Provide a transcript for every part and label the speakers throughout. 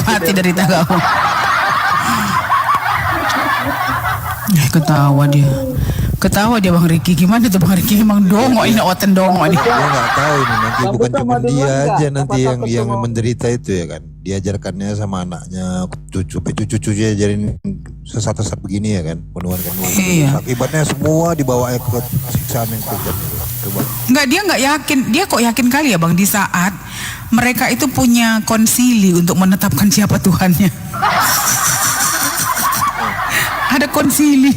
Speaker 1: mati derita kau. Ketawa dia Bang Riki. Gimana tuh Bang Riki? Emang dongok ini, oten dongok nih.
Speaker 2: Dia nggak tahu ini nanti bukan cuma dia aja nanti yang menderita itu ya kan. Diajarkannya sama anaknya, cucu-cucunya ajarin sesat-sesat begini ya kan, menuhankan Tuhan.
Speaker 1: Iya.
Speaker 2: Akibatnya semua dibawa ke siksaan yang kejam. Coba.
Speaker 1: Enggak, dia nggak yakin. Dia kok yakin kali ya Bang di saat mereka itu punya konsili untuk menetapkan siapa Tuhannya. Ada konsili.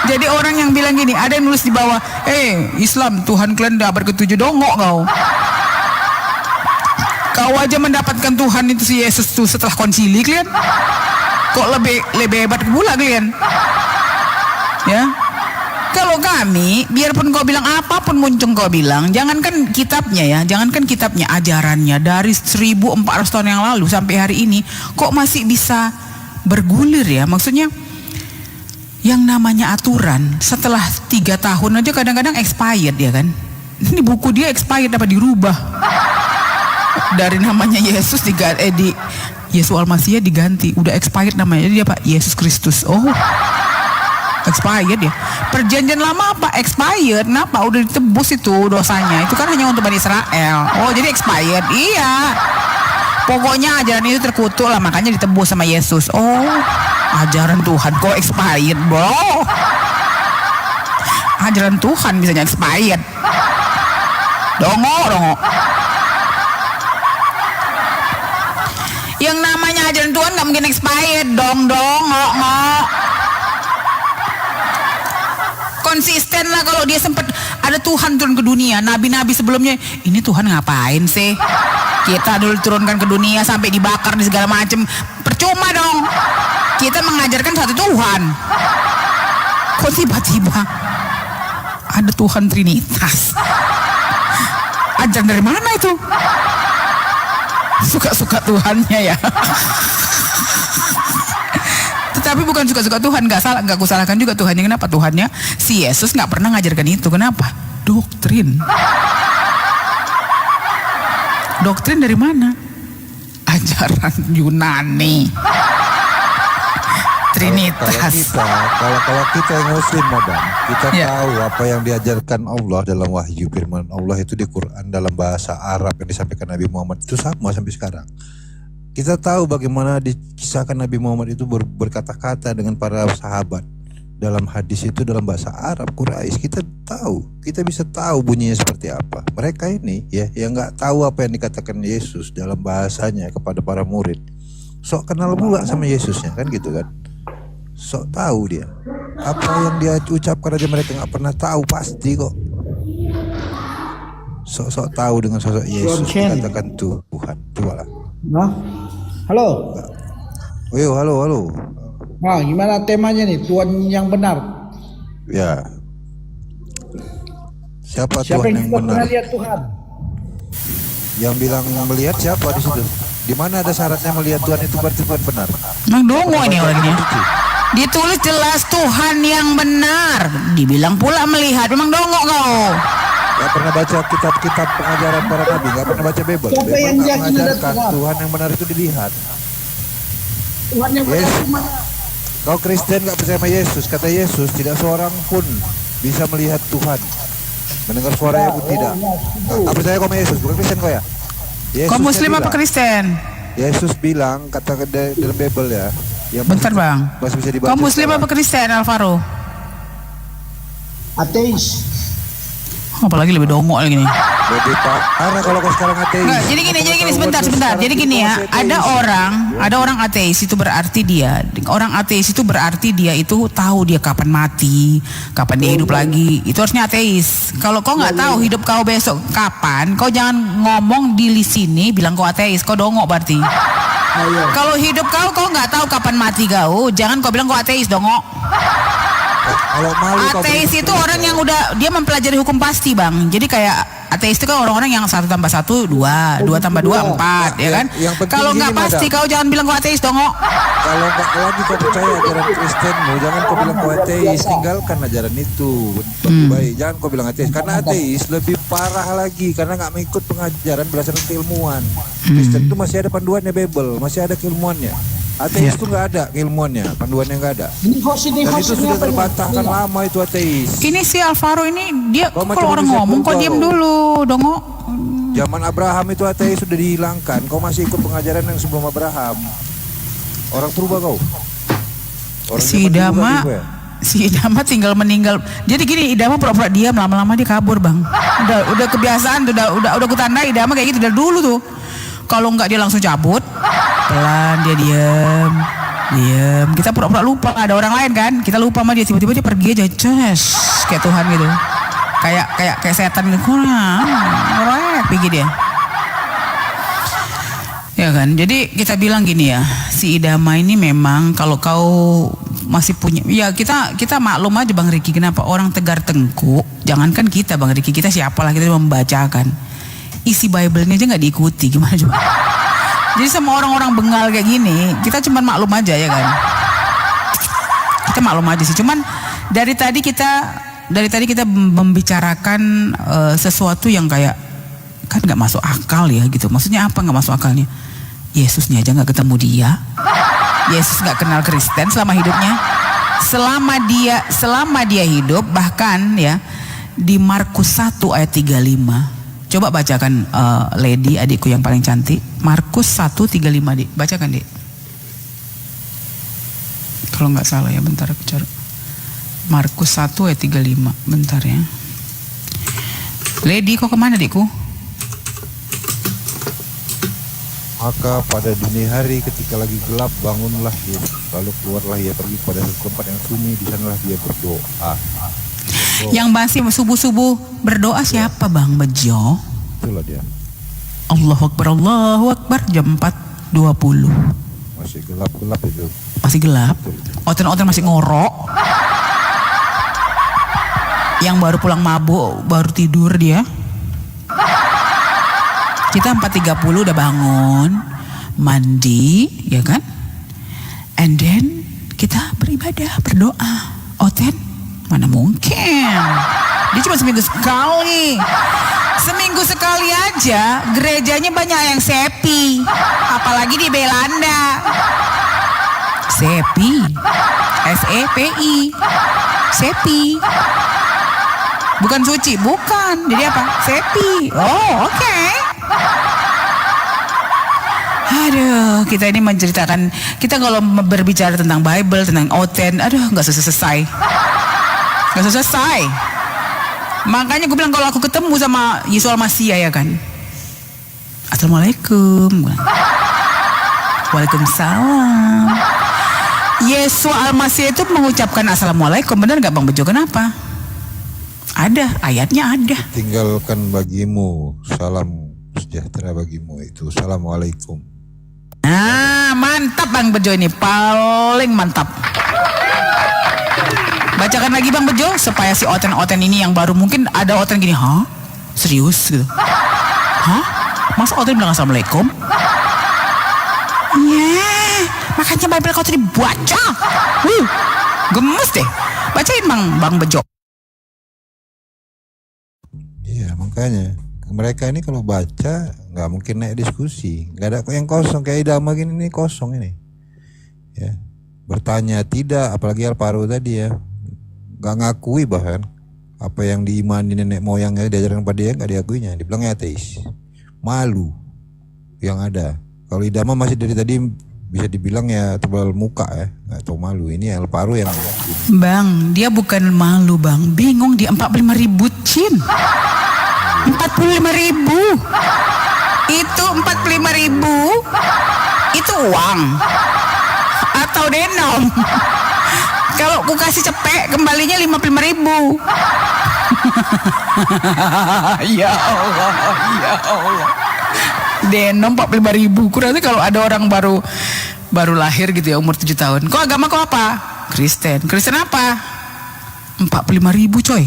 Speaker 1: Jadi orang yang bilang gini, ada yang nulis di bawah, Islam Tuhan kalian udah abad ke-7, dongok kau. Kau aja mendapatkan Tuhan itu si Yesus tuh setelah konsili kalian. Kok lebih hebat pula kalian? Ya. Kalau kami, biarpun kau bilang apapun muncung kau bilang, jangankan kitabnya, ajarannya dari 1400 tahun yang lalu sampai hari ini, kok masih bisa bergulir ya? Maksudnya yang namanya aturan setelah 3 tahun aja kadang-kadang expired ya kan. Ini buku dia expired apa dirubah dari namanya Yesus Yesus Al-Masih diganti, udah expired namanya, jadi apa? Yesus Kristus. Oh, expired ya. Perjanjian lama apa? Expired. Kenapa? Udah ditebus itu dosanya. Itu kan hanya untuk Bani Israel. Oh, jadi expired. Iya. Pokoknya ajaran itu terkutuk lah, makanya ditebus sama Yesus. Oh, ajaran Tuhan kok expired, bro? Ajaran Tuhan bisa expired. Dongo. Yang namanya ajaran Tuhan nggak mungkin expired, dongo. Konsisten lah kalau dia sempat ada Tuhan turun ke dunia. Nabi-nabi sebelumnya, ini Tuhan ngapain sih? Kita dulu turunkan ke dunia sampai dibakar di segala macam, percuma dong. Kita mengajarkan satu Tuhan. Kok tiba-tiba ada Tuhan Trinitas? Ajaran dari mana itu? Suka-suka Tuhannya ya. Tetapi bukan suka-suka Tuhan, nggak kusalahkan juga Tuhannya. Kenapa? Tuhannya si Yesus nggak pernah ngajarkan itu. Kenapa? Doktrin. Doktrin dari mana? Ajaran Yunani. Trinitas.
Speaker 2: Kalau kita yang Muslim, Madam, kita tahu apa yang diajarkan Allah dalam wahyu firman Allah itu di Quran dalam bahasa Arab yang disampaikan Nabi Muhammad itu sama sampai sekarang. Kita tahu bagaimana dikisahkan Nabi Muhammad itu berkata-kata dengan para sahabat dalam hadis itu dalam bahasa Arab Quraisy. Kita bisa tahu bunyinya seperti apa. Mereka ini ya yang nggak tahu apa yang dikatakan Yesus dalam bahasanya kepada para murid. Sok kenal pula sama Yesusnya kan gitu kan. Sok tahu dia apa yang dia ucapkan aja mereka nggak pernah tahu pasti kok. Sok tahu dengan sosok Yesus dikatakan Tuhan. Coba lah.
Speaker 3: Nah, halo.
Speaker 2: Halo.
Speaker 3: Nah, gimana temanya nih? Tuhan yang benar.
Speaker 2: Ya. Siapa
Speaker 3: Tuhan
Speaker 2: yang benar?
Speaker 3: Pernah lihat Tuhan?
Speaker 2: Yang bilang melihat siapa di situ? Di mana ada syaratnya melihat Tuhan itu berarti Tuhan benar?
Speaker 1: Emang dongo ini orangnya. Ditulis jelas Tuhan yang benar. Dibilang pula melihat. Memang dongo kau.
Speaker 2: Gak pernah baca kitab-kitab pengajaran para nabi, gak pernah baca Bible.
Speaker 3: Siapa yang
Speaker 2: Bible
Speaker 3: yakin ada Tuhan?
Speaker 2: Tuhan yang benar itu dilihat.
Speaker 3: Tuhan yang benar
Speaker 2: Yes.
Speaker 3: gimana?
Speaker 2: Kau Kristen gak percaya sama Yesus? Kata Yesus tidak seorang pun bisa melihat Tuhan. Mendengar suaranya pun tidak. Gak percaya kau sama Yesus? Bukan Kristen kau ya?
Speaker 1: Kau Muslim apa Kristen?
Speaker 2: Yesus bilang kata dalam Bible ya. Yang
Speaker 1: Bentar bang.
Speaker 2: Masih bisa dibaca.
Speaker 1: Kau Muslim apa Kristen Alvaro?
Speaker 3: Ateis.
Speaker 1: Apalagi lebih dongo lagi nih.
Speaker 2: Lebih parah kalau kau sekarang ateis.
Speaker 1: Nggak, jadi gini sebentar. Jadi gini ya, ada orang ateis itu berarti orang ateis itu berarti dia itu tahu dia kapan mati, kapan dia hidup lagi. Itu harusnya ateis. Kalau kau nggak tahu hidup kau besok kapan, kau jangan ngomong di sini bilang kau ateis, kau dongo berarti. Kalau hidup kau nggak tahu kapan mati kau, jangan kau bilang kau ateis, dongo.
Speaker 2: Kalau malu kau
Speaker 1: Ateis
Speaker 2: beriman
Speaker 1: itu orang yang udah dia mempelajari hukum pasti bang. Jadi kayak ateis itu kan orang-orang yang 1 tambah 1 2, 2 tambah 2 4 ya kan.
Speaker 2: yang penting
Speaker 1: Kalau nggak
Speaker 2: gini,
Speaker 1: pasti
Speaker 2: madam.
Speaker 1: kau jangan bilang kau ateis dong.
Speaker 2: Kalau nggak lagi kau percaya ajaran Kristenmu, jangan kau bilang kau ateis, tinggalkan ajaran itu. Lebih baik, jangan kau bilang ateis. Karena ateis lebih parah lagi, karena nggak mengikut pengajaran berdasarkan keilmuan. Kristen itu masih ada panduannya Bible, masih ada keilmuannya. Ateis itu nggak ada keilmuannya, panduannya nggak ada.
Speaker 3: Ini host
Speaker 2: Dan itu sudah
Speaker 3: apa ini?
Speaker 2: terbantahkan lama itu ateis.
Speaker 1: Ini si Alvaro ini dia
Speaker 2: Kau
Speaker 1: kalau
Speaker 2: macam
Speaker 1: orang
Speaker 2: manusia
Speaker 1: ngomong kok
Speaker 2: purba,
Speaker 1: diam
Speaker 2: kau.
Speaker 1: dulu dongo.
Speaker 2: Zaman Abraham itu ateis sudah dihilangkan. Kau masih ikut pengajaran yang sebelum Abraham. Orang purba kau. Orang
Speaker 1: Si
Speaker 2: zaman dulu
Speaker 1: Idama
Speaker 2: tadi, gue.
Speaker 1: si Idama tinggal meninggal. Jadi gini Idama pura-pura diam lama-lama dia kabur bang. Udah kebiasaan tuh, udah kutanda Idama kayak gitu dari dulu tuh. Kalau nggak dia langsung cabut, pelan dia diam. Kita pura-pura lupa ada orang lain kan. Kita lupa sama dia tiba-tiba dia pergi aja, ces kayak Tuhan gitu. Kayak setan gitu. Orang pergi dia. Ya kan. Jadi kita bilang gini ya, si Idama ini memang kalau kau masih punya, ya kita maklum aja Bang Riki kenapa orang Tegar Tengku. Jangankan kita Bang Riki, kita siapalah kita cuma membacakan. Isi Bible-nya aja nggak diikuti, gimana coba? Jadi sama orang-orang bengal kayak gini, kita cuma maklum aja ya kan. Kita maklum aja sih. Cuman dari tadi kita membicarakan sesuatu yang kayak kan nggak masuk akal ya gitu. Maksudnya apa nggak masuk akalnya? Yesusnya aja nggak ketemu dia. Yesus nggak kenal Kristen selama hidupnya. Selama dia hidup bahkan ya di Markus 1 ayat 35. Coba bacakan Lady adikku yang paling cantik. Markus 1:35 Dik. Bacakan Dik. Kalau nggak salah ya bentar aku cari. Markus 1 ayat 35. Bentar ya. Lady kok kemana Dikku?
Speaker 2: Maka pada dini hari ketika lagi gelap bangunlah dia, lalu keluarlah ia pergi pada tempat yang sunyi, di sanalah dia berdoa.
Speaker 1: Yang masih subuh-subuh berdoa siapa Bang Bejo?
Speaker 2: Itulah dia.
Speaker 1: Allahu Akbar jam 4:20.
Speaker 2: Masih gelap-gelap itu.
Speaker 1: Masih gelap. Oten-oten masih ngorok. Yang baru pulang mabuk, baru tidur dia. Kita 4:30 udah bangun, mandi, ya kan? And then kita beribadah, berdoa. Oten, mana mungkin? Dia cuma seminggu sekali. Seminggu sekali aja, gerejanya banyak yang sepi. Apalagi di Belanda. Sepi. SEPI. Sepi. Bukan suci, bukan. Jadi apa? Sepi. Oh, oke. Aduh, kita ini menceritakan, kita kalau berbicara tentang Bible, tentang Oten, aduh nggak selesai. Nggak selesai. Makanya gue bilang kalau aku ketemu sama Yesus Al-Masih ya kan, Assalamualaikum. Waalaikumsalam. Yesus Al-Masih itu mengucapkan Assalamualaikum, benar nggak Bang Bejo? Kenapa? Ada, ayatnya ada.
Speaker 2: Tinggalkan bagimu salam sejahtera bagimu itu. Assalamualaikum.
Speaker 1: Nah, mantap Bang Bejo ini, paling mantap. Bacakan lagi Bang Bejo supaya si Oten-Oten ini yang baru mungkin ada Oten gini, hah? Serius gitu? Hah? Masa Oten bilang Assalamualaikum? Yeah, makanya Bible kau tadi baca. Gemes deh. Bacain Bang Bejo.
Speaker 2: Iya, makanya mereka ini kalau baca nggak mungkin naik diskusi, nggak ada yang kosong kayak Idama gini nih, kosong ini ya, bertanya tidak, apalagi Alvaro tadi ya nggak ngakui bahkan apa yang diimani nenek moyangnya diajarkan pada dia nggak diakuinya, dibilangnya ateis, malu yang ada. Kalau Idama masih dari tadi bisa dibilang ya tebal muka ya, nggak tahu malu. Ini Alvaro yang
Speaker 1: Bang, dia bukan malu Bang, bingung di 45.000 Cin. 45.000 itu 45.000 itu uang atau denom. Kalau ku kasih cepek kembalinya 55.000. Ya Allah, ya Allah. Denom 45.000. Kurang kalau ada orang baru lahir gitu ya umur 7 tahun. Kok agama kau apa? Kristen. Kristen apa? 45.000 coy.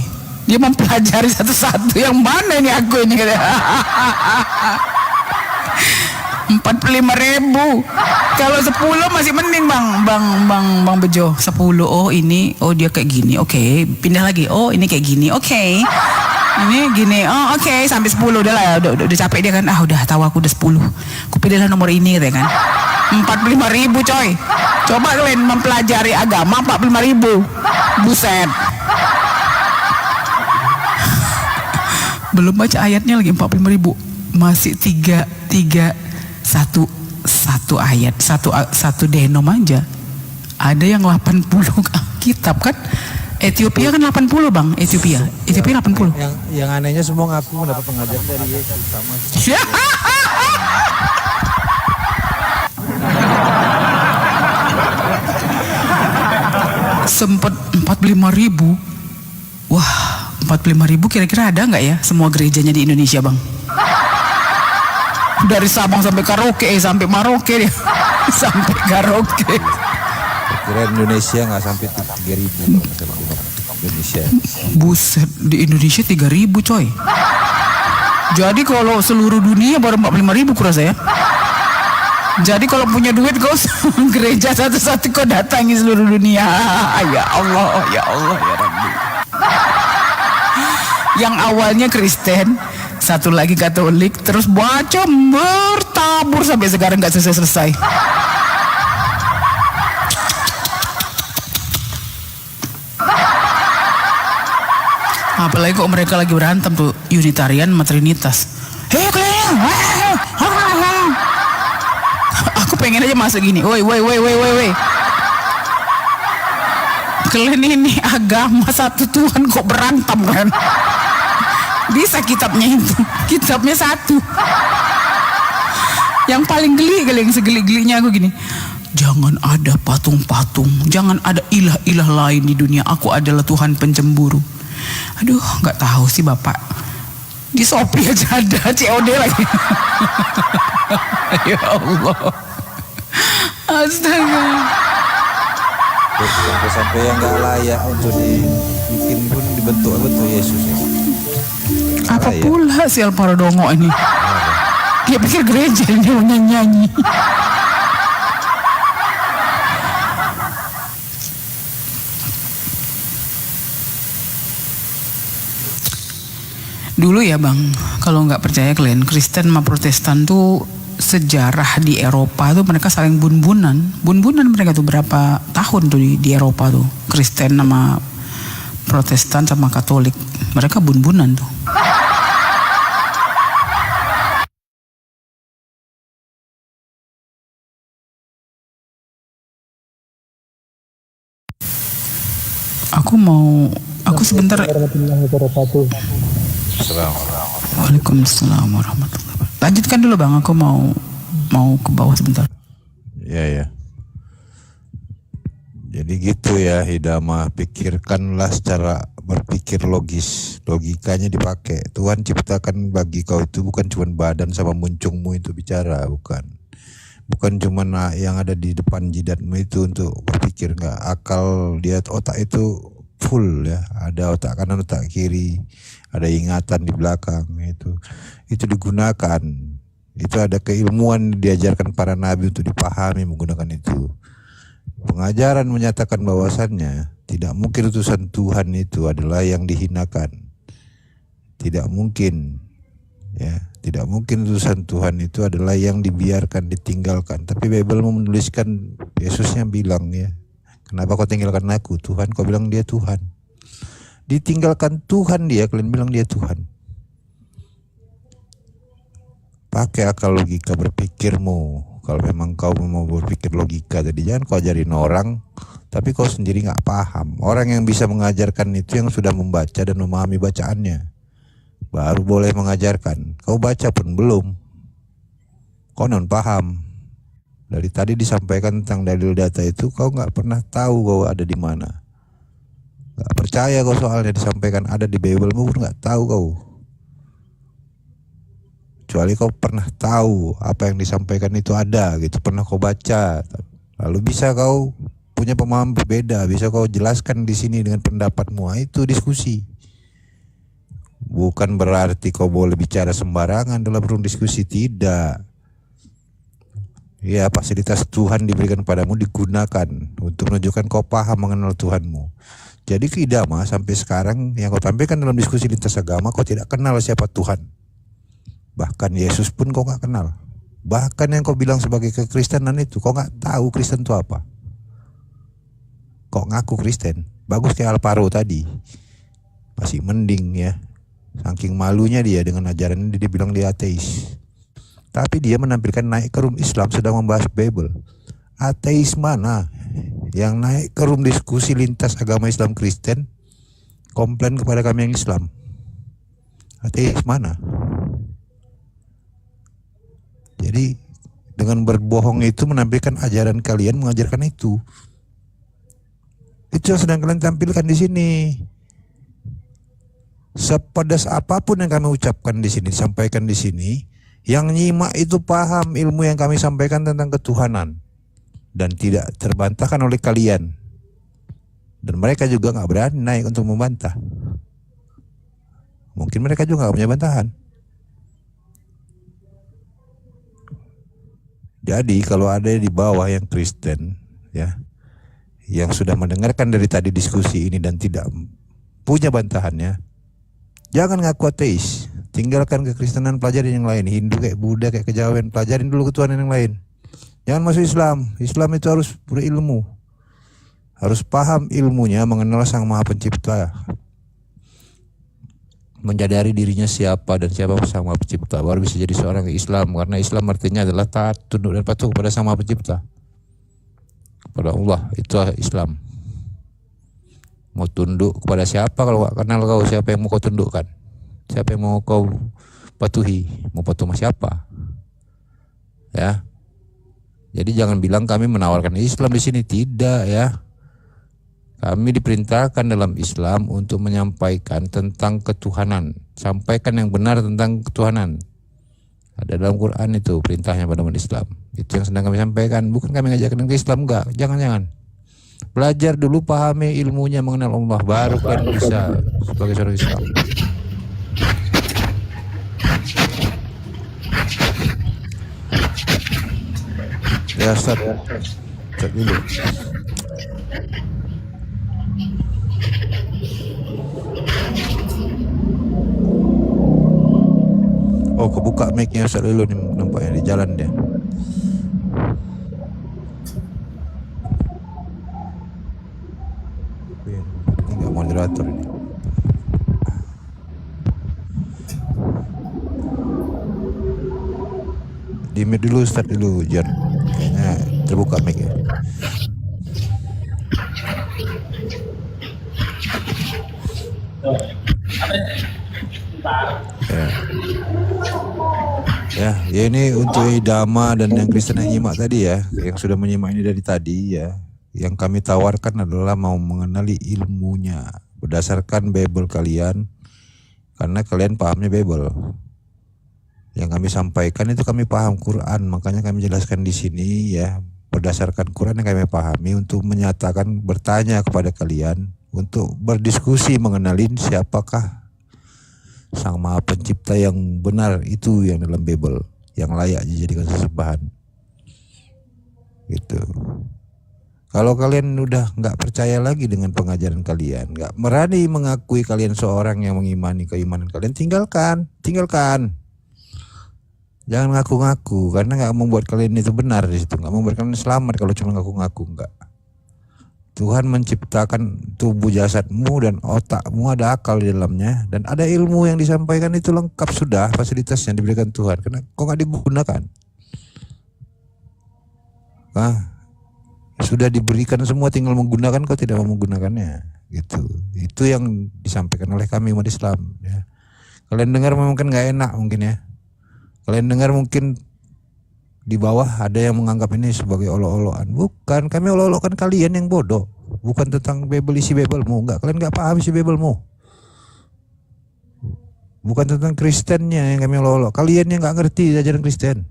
Speaker 1: Dia mempelajari satu-satu, yang mana ini aku ini. 45.000. Kalau 10 masih mending bang Bejo. 10, oh ini, oh dia kayak gini, oke. Pindah lagi, oh ini kayak gini, oke. Ini gini, oh oke. Sampai 10 udah lah, udah capek dia kan. Udah tahu aku udah 10. Aku pilihlah nomor ini katanya kan. 45.000 coy. Coba kalian mempelajari agama 45.000. Buset. Belum baca ayatnya lagi 45.000. Masih 1 ayat, satu denom aja. Ada yang 80 kitab kan? Ethiopia kan 80 bang, Ethiopia 80.
Speaker 2: Yang anehnya semua ngaku mendapat pengajaran dari Yesus sama.
Speaker 1: Sempet 45.000. Wah, 45.000 kira-kira ada nggak ya semua gerejanya di Indonesia bang? Dari Sabang sampai Karaoke, sampai Maroke dia. Sampai Karaoke.
Speaker 2: Kira Indonesia nggak sampai 3.000 Indonesia.
Speaker 1: Buset, di Indonesia 3.000 coy. Jadi kalau seluruh dunia baru 45.000 kurasa ya. Jadi kalau punya duit kau gereja satu-satu kau datangi seluruh dunia. Ya Allah, ya Allah, ya Rabbi. Yang awalnya Kristen, satu lagi Katolik, terus baca bertabur sampai sekarang nggak selesai-selesai. Apalagi kok mereka lagi berantem tuh, Unitarian sama Trinitas. Hei kalian, aku pengen aja masuk gini. Woi. Kalian ini agama satu Tuhan kok berantem kan? Bisa kitabnya itu, kitabnya satu. Yang paling geli kali, yang segeli-gelinya aku gini. Jangan ada patung-patung, jangan ada ilah-ilah lain di dunia. Aku adalah Tuhan pencemburu. Aduh, nggak tahu sih Bapak. Di Shopee aja ada COD lagi. Ya Allah. Astaga.
Speaker 2: Sampai yang nggak layak untuk dibikin pun dibentuk Yesus ya.
Speaker 1: Apa pula si Alvaro Dongo ini? Dia pikir gereja dia mau nyanyi. Dulu ya bang, kalau nggak percaya kalian, Kristen sama Protestan tuh sejarah di Eropa tuh mereka saling bun-bunan mereka tuh berapa tahun tuh di Eropa tuh, Kristen sama Protestan sama Katolik, mereka bun-bunan tuh. Aku sebentar. Waalaikumsalam warahmatullahi wabarakatuh. Lanjutkan dulu bang, aku mau ke bawah sebentar.
Speaker 2: Ya. Jadi gitu ya Hidamah, pikirkanlah secara berpikir logis, logikanya dipakai. Tuhan ciptakan bagi kau itu bukan cuma badan sama muncungmu itu bicara, bukan cuma yang ada di depan jidatmu itu untuk berpikir, enggak. Akal dia, otak itu full ya, ada otak kanan, otak kiri, ada ingatan di belakang, itu digunakan. Itu ada keilmuan diajarkan para nabi untuk dipahami menggunakan itu. Pengajaran menyatakan bahwasannya tidak mungkin utusan Tuhan itu adalah yang dihinakan. Tidak mungkin ya, tidak mungkin utusan Tuhan itu adalah yang dibiarkan, ditinggalkan. Tapi Bible menuliskan, Yesusnya bilang ya, kenapa kau tinggalkan aku Tuhan? Kau bilang dia Tuhan. Ditinggalkan Tuhan dia, kalian bilang dia Tuhan. Pakai akal logika berpikirmu. Kalau memang kau mau berpikir logika, jadi jangan kau ajarin orang tapi kau sendiri nggak paham. Orang yang bisa mengajarkan itu yang sudah membaca dan memahami bacaannya, baru boleh mengajarkan. Kau baca pun belum, kau non paham. Dari tadi disampaikan tentang dalil data itu, kau nggak pernah tahu kau ada di mana. Nggak percaya kau, soalnya disampaikan ada di Bible, pun nggak tahu kau. Kecuali kau pernah tahu apa yang disampaikan itu ada gitu, pernah kau baca, lalu bisa kau punya pemahaman berbeda, bisa kau jelaskan di sini dengan pendapatmu. Itu diskusi. Bukan berarti kau boleh bicara sembarangan dalam ruang diskusi, tidak. Ya, fasilitas Tuhan diberikan padamu digunakan untuk menunjukkan kau paham mengenal Tuhanmu. Jadi Kidama sampai sekarang yang kau tampilkan dalam diskusi lintas agama, kau tidak kenal siapa Tuhan. Bahkan Yesus pun kau gak kenal. Bahkan yang kau bilang sebagai kekristenan itu, kau gak tahu Kristen itu apa. Kau ngaku Kristen. Bagus kayak Alvaro tadi. Masih mending ya. Saking malunya dia dengan ajaran ini, dia bilang dia ateis. Tapi dia menampilkan naik ke room Islam sedang membahas Bible. Ateis mana yang naik ke room diskusi lintas agama Islam Kristen komplain kepada kami yang Islam? Ateis mana? Jadi dengan berbohong itu menampilkan ajaran kalian, mengajarkan itu. Itu yang sedang kalian tampilkan di sini. Sepedas apapun yang kami ucapkan di sini, sampaikan di sini, yang nyimak itu paham ilmu yang kami sampaikan tentang ketuhanan dan tidak terbantahkan oleh kalian. Dan mereka juga nggak berani naik untuk membantah. Mungkin mereka juga nggak punya bantahan. Jadi kalau ada di bawah yang Kristen, ya, yang sudah mendengarkan dari tadi diskusi ini dan tidak punya bantahannya, jangan ngaku ateis. Tinggalkan kekristenan, pelajarin yang lain. Hindu kayak Buddha kayak kejawen, pelajarin dulu ketuhanan yang lain. Jangan masuk Islam. Islam itu harus berilmu, harus paham ilmunya, mengenal Sang Maha Pencipta, menyadari dirinya siapa dan siapa Sang Maha Pencipta, baru bisa jadi seorang Islam. Karena Islam artinya adalah taat, tunduk dan patuh kepada Sang Maha Pencipta, kepada Allah. Itu Islam. Mau tunduk kepada siapa kalau gak kenal kau? Siapa yang mau kau tundukkan? Siapa yang mau kau patuhi? Mau patuh sama siapa? Ya. Jadi jangan bilang kami menawarkan Islam di sini, tidak ya. Kami diperintahkan dalam Islam untuk menyampaikan tentang ketuhanan, sampaikan yang benar tentang ketuhanan. Ada dalam Quran itu perintahnya pada umat Islam. Itu yang sedang kami sampaikan, bukan kami ngajakin ke Islam, enggak. Jangan. Belajar dulu, pahami ilmunya mengenal Allah, baru kalian bisa sebagai seorang Islam. Ya, start dulu. Oh, kebuka mic-nya Ustaz dulu nih, nampaknya di jalan dia. Ini enggak moderator ini. Di mute dulu Ustaz dulu, Jan. Kayaknya terbuka mic ya. Ya ini untuk Idama dan yang Kristen yang nyimak tadi ya, yang sudah menyimak ini dari tadi ya. Yang kami tawarkan adalah mau mengenali ilmunya berdasarkan Bible kalian, karena kalian pahamnya Bible. Yang kami sampaikan itu kami paham Quran, makanya kami jelaskan di sini ya, berdasarkan Quran yang kami pahami, untuk menyatakan, bertanya kepada kalian, untuk berdiskusi mengenalin siapakah Sang Maha Pencipta yang benar itu yang dalam Bible, yang layak dijadikan sesembahan. Gitu. Kalau kalian udah nggak percaya lagi dengan pengajaran kalian, nggak berani mengakui kalian seorang yang mengimani keimanan kalian, tinggalkan. Jangan ngaku-ngaku, karena nggak membuat kalian itu benar di situ, nggak membuat kalian selamat kalau cuma ngaku-ngaku. Enggak. Tuhan menciptakan tubuh jasadmu dan otakmu, ada akal di dalamnya, dan ada ilmu yang disampaikan itu lengkap sudah, fasilitas yang diberikan Tuhan. Karena kok nggak digunakan? Sudah diberikan semua, tinggal menggunakan, kau tidak mau menggunakannya. Gitu. Itu yang disampaikan oleh kami umat Islam. Ya. Kalian dengar mungkin nggak enak mungkin ya. Kalian dengar mungkin di bawah ada yang menganggap ini sebagai olok-olokan. Bukan, kami olok-olokan kalian yang bodoh. Bukan tentang Bible, isi Biblemu. Enggak, kalian enggak paham isi Biblemu. Bukan tentang Kristennya yang kami olok-olok. Kalian yang enggak ngerti ajaran Kristen.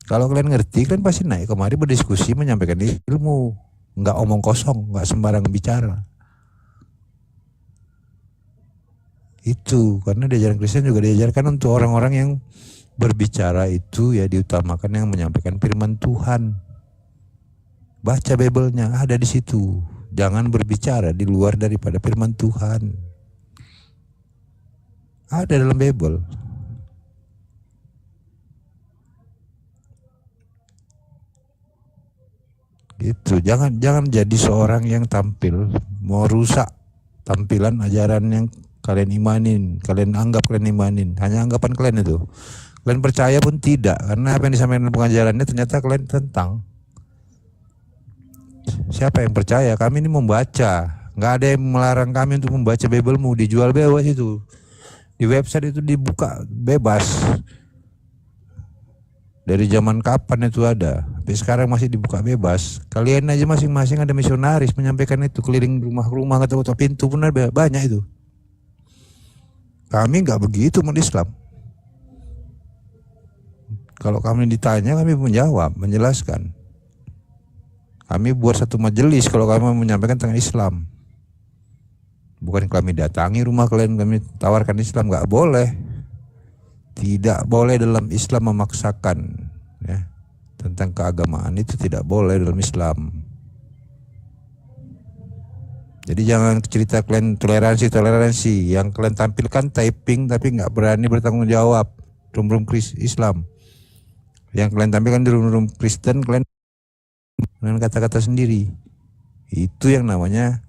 Speaker 2: Kalau kalian ngerti, kalian pasti naik kemari berdiskusi, menyampaikan ilmu. nggak omong kosong, nggak sembarang bicara. Itu karena di ajaran Kristen juga diajarkan untuk orang-orang yang berbicara itu ya diutamakan yang menyampaikan firman Tuhan. Baca Bible-nya ada di situ. Jangan berbicara di luar daripada firman Tuhan. Ada dalam Bible. Gitu. Jangan jadi seorang yang tampil mau rusak tampilan ajaran yang kalian imanin, kalian anggap kalian imanin. Hanya anggapan kalian itu. Kalian percaya pun tidak, karena apa yang disampaikan pengajarannya ternyata kalian tentang. Siapa yang percaya? Kami ini membaca. Nggak ada yang melarang kami untuk membaca Bible-mu. Dijual bebas itu. Di website itu dibuka bebas. Dari zaman kapan itu ada? Tapi sekarang masih dibuka bebas. Kalian aja masing-masing ada misionaris menyampaikan itu keliling rumah-rumah, ketuk-ketuk pintu pun ada banyak itu. Kami nggak begitu umat Islam. Kalau kami ditanya, kami menjawab, menjelaskan. Kami buat satu majelis kalau kami menyampaikan tentang Islam. Bukan kami datangi rumah kalian, kami tawarkan Islam, nggak boleh. Tidak boleh dalam Islam memaksakan ya, tentang keagamaan itu tidak boleh dalam Islam. Jadi jangan cerita kalian toleransi yang kalian tampilkan typing tapi nggak berani bertanggung jawab room Islam. Yang kalian tampilkan di room Kristen kalian dengan kata-kata sendiri. Itu yang namanya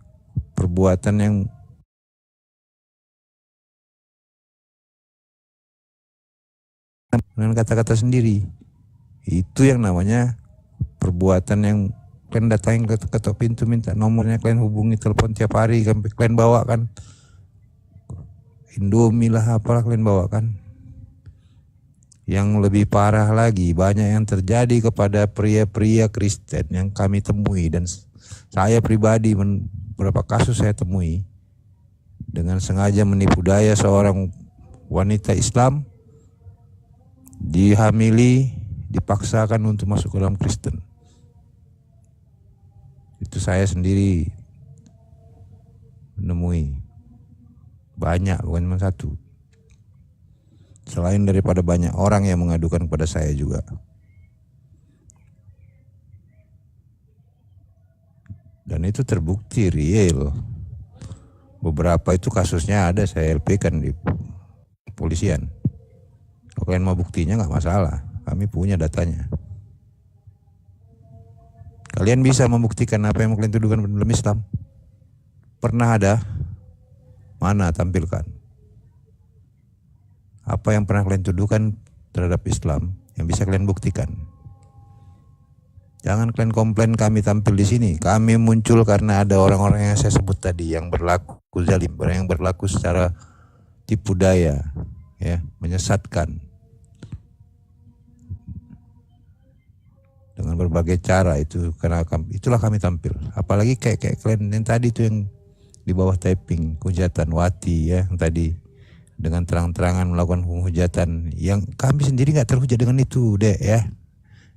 Speaker 2: perbuatan yang dengan kata-kata sendiri. Itu yang namanya perbuatan yang kalian datangin ketok pintu minta nomornya, kalian hubungi telepon tiap hari, kalian bawakan Indomie lah apalah kalian bawakan. Yang lebih parah lagi, banyak yang terjadi kepada pria-pria Kristen yang kami temui, dan saya pribadi beberapa kasus saya temui, dengan sengaja menipu daya seorang wanita Islam, dihamili, dipaksakan untuk masuk ke dalam Kristen. Itu saya sendiri menemui banyak, bukan cuma satu. Selain daripada banyak orang yang mengadukan kepada saya juga. Dan itu terbukti real. Beberapa itu kasusnya ada saya LP-kan di kepolisian. Kalau kalian mau buktinya nggak masalah, kami punya datanya. Kalian bisa membuktikan apa yang kalian tuduhkan dalam Islam. Pernah ada? Mana tampilkan? Apa yang pernah kalian tuduhkan terhadap Islam yang bisa kalian buktikan? Jangan kalian komplain kami tampil di sini. Kami muncul karena ada orang-orang yang saya sebut tadi yang berlaku zalim, yang berlaku secara tipu daya, ya, menyesatkan dengan berbagai cara itu. Karena itulah kami tampil. Apalagi kayak kalian yang tadi itu yang di bawah typing hujatan Wati ya, yang tadi dengan terang-terangan melakukan hujatan yang kami sendiri nggak terhujat dengan itu, deh ya.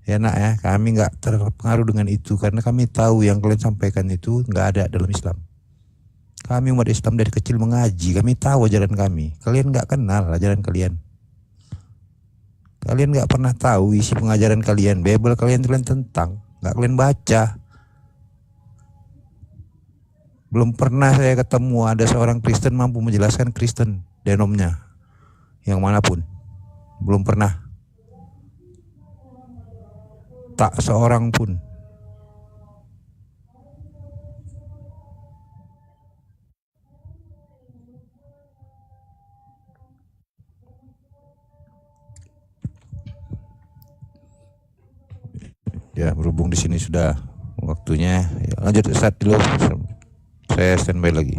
Speaker 2: Ya nak ya, kami nggak terpengaruh dengan itu karena kami tahu yang kalian sampaikan itu nggak ada dalam Islam. Kami umat Islam dari kecil mengaji, kami tahu ajaran kami. Kalian nggak kenal ajaran kalian. Kalian nggak pernah tahu isi pengajaran kalian, Bible kalian tentang, nggak kalian baca. Belum pernah saya ketemu ada seorang Kristen mampu menjelaskan Kristen denomnya yang manapun. Belum pernah. Tak seorang pun. Ya, berhubung di sini sudah waktunya, ya, lanjut start dulu. Saya standby lagi.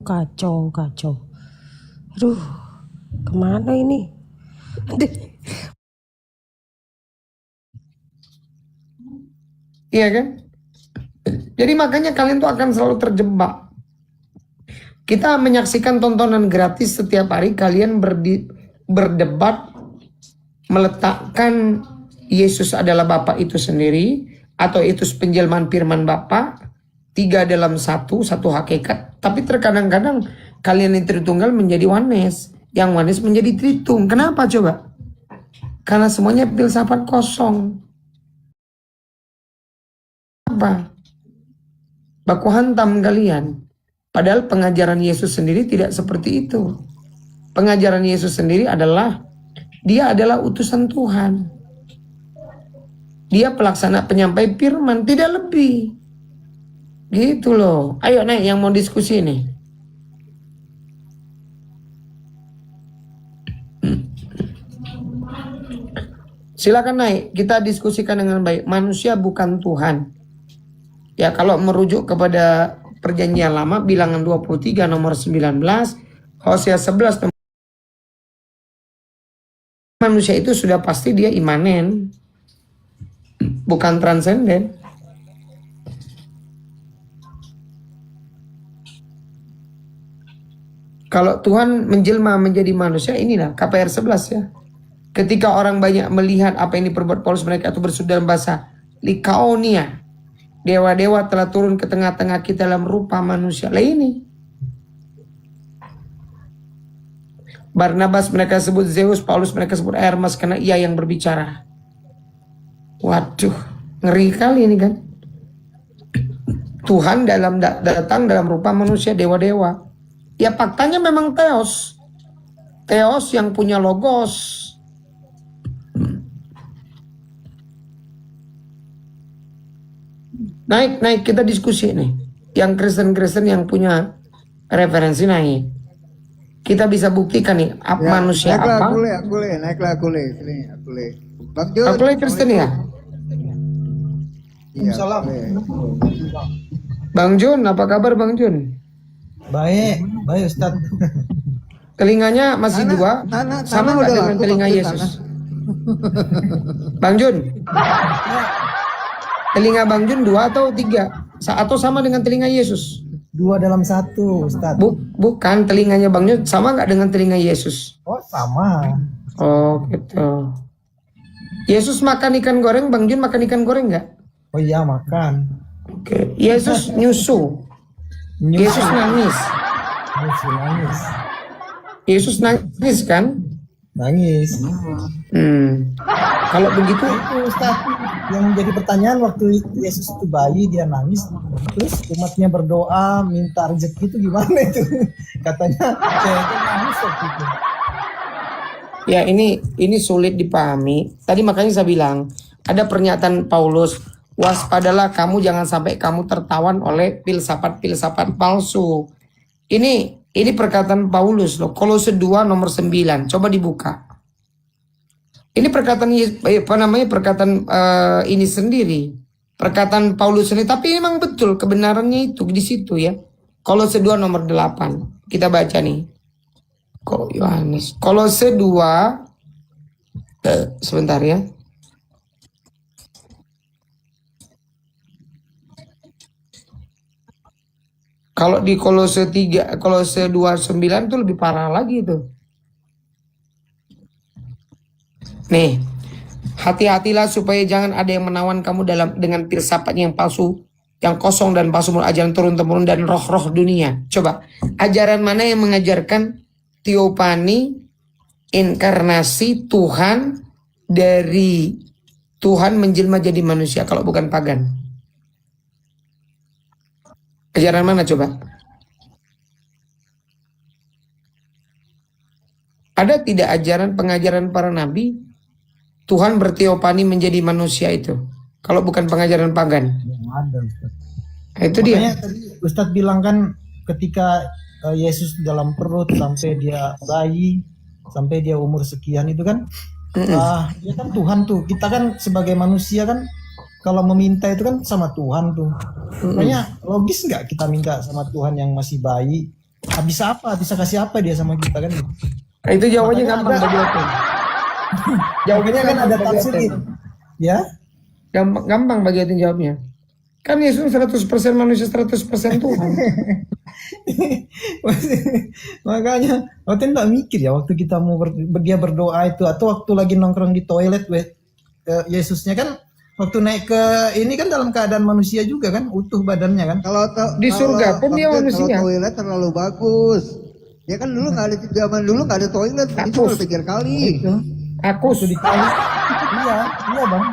Speaker 4: kacau. Aduh, kemana ini?
Speaker 5: Iya kan? Jadi makanya kalian tuh akan selalu terjebak. Kita menyaksikan tontonan gratis setiap hari, kalian berdebat meletakkan Yesus adalah Bapa itu sendiri, atau itu penjelmaan firman Bapa, 3 dalam satu hakikat. Tapi terkadang-kadang kalian yang Tritunggal menjadi oneness, yang oneness menjadi Tritung. Kenapa coba? Karena semuanya filsafat kosong. Apa? Baku hantam kalian. Padahal pengajaran Yesus sendiri tidak seperti itu. Pengajaran Yesus sendiri adalah dia adalah utusan Tuhan. Dia pelaksana penyampai firman, tidak lebih. Gitu loh. Ayo naik yang mau diskusi nih. Silakan naik, kita diskusikan dengan baik. Manusia bukan Tuhan. Ya, kalau merujuk kepada Perjanjian Lama, bilangan 23 nomor 19, Hosea 11 nomor, manusia itu sudah pasti dia imanen, bukan transenden. Kalau Tuhan menjelma menjadi manusia, inilah KPR 11 ya. Ketika orang banyak melihat apa yang diperbuat Paulus, mereka itu bersudah dalam bahasa Likaonia. Dewa-dewa telah turun ke tengah-tengah kita dalam rupa manusia. Lah ini. Barnabas mereka sebut Zeus, Paulus mereka sebut Hermes karena ia yang berbicara. Waduh, ngeri kali ini kan. Tuhan datang dalam rupa manusia, dewa-dewa. Ya faktanya memang Theos. Theos yang punya logos. Naik kita diskusi nih. Yang Kristen-Kristen yang punya referensi naik. Kita bisa buktikan nih manusia apa.
Speaker 6: Naiklah aku le. Bang Jun.
Speaker 5: Aku le Kristen ya?
Speaker 6: Iya.
Speaker 3: Salam.
Speaker 5: Bang Jun, apa kabar Bang Jun?
Speaker 3: Baik Ustaz.
Speaker 5: Telinganya masih dua, sama nggak dengan telinga Yesus? Bang Jun, telinga Bang Jun 2 atau 3? Atau sama dengan telinga Yesus?
Speaker 3: 2 dalam 1 Ustaz.
Speaker 5: Bukan, telinganya Bang Jun sama nggak dengan telinga Yesus?
Speaker 3: Oh sama.
Speaker 5: Oh gitu. Yesus makan ikan goreng, Bang Jun makan ikan goreng nggak?
Speaker 3: Oh iya makan.
Speaker 5: Oke. Yesus nyusu. Yesus nangis.
Speaker 3: Nangis.
Speaker 5: Yesus nangis kan?
Speaker 3: Nangis.
Speaker 5: Kalau begitu
Speaker 3: Itu Ustaz yang jadi pertanyaan waktu Yesus itu bayi dia nangis. Terus umatnya berdoa minta rezeki itu gimana itu? Katanya saya itu nangis waktu itu.
Speaker 5: ya ini sulit dipahami. Tadi makanya saya bilang ada pernyataan Paulus, waspadalah kamu jangan sampai kamu tertawan oleh filsafat palsu. Ini perkataan Paulus loh. Kolose 2 nomor 9. Coba dibuka. Ini perkataan ini sendiri. Perkataan Paulus sendiri. Tapi memang betul kebenarannya itu di situ ya. Kolose 2 nomor 8. Kita baca nih. Yohanes. Kolose 2 sebentar ya. Kalau di Kolose 2:9 itu lebih parah lagi itu. Nih, hati-hatilah supaya jangan ada yang menawan kamu dengan filsafat yang palsu, yang kosong dan palsu, ajaran turun-temurun dan roh-roh dunia. Coba, ajaran mana yang mengajarkan teopani, inkarnasi Tuhan dari Tuhan menjelma jadi manusia kalau bukan pagan? Ajaran mana coba? Ada tidak pengajaran para nabi Tuhan berteopani menjadi manusia itu? Kalau bukan pengajaran pagan.
Speaker 3: Ada Ustaz.
Speaker 5: Nah, itu dia.
Speaker 3: Tadi Ustaz bilang kan ketika Yesus dalam perut sampai dia bayi, sampai dia umur sekian itu kan, dia kan Tuhan tuh. Kita kan sebagai manusia kan kalau meminta itu kan sama Tuhan tuh. Makanya logis nggak kita minta sama Tuhan yang masih bayi, Bisa apa? Bisa kasih apa dia sama kita kan?
Speaker 5: Nah, itu jawabannya
Speaker 3: Makanya
Speaker 5: gampang
Speaker 3: ada-
Speaker 5: bagi aku.
Speaker 3: Jawabannya kan ada
Speaker 5: bagi
Speaker 3: tafsir
Speaker 5: Aten.
Speaker 3: gitu. Ya.
Speaker 5: Gampang bagi Aten jawabnya. Kan Yesus 100% manusia 100% Tuhan.
Speaker 3: Makanya Oten tak mikir ya waktu kita mau dia berdoa itu atau waktu lagi nongkrong di toilet Yesusnya kan waktu naik ke ini kan dalam keadaan manusia juga kan utuh badannya kan.
Speaker 5: Di surga pun dia
Speaker 6: Bang Jun,
Speaker 5: manusia.
Speaker 6: Kalau toilet terlalu bagus. Ya kan dulu nggak ada, zaman dulu nggak ada toilet, itu
Speaker 5: Kakus.
Speaker 6: berpikir kali.
Speaker 3: Itu
Speaker 5: Aku
Speaker 3: waktu dikali. iya bang.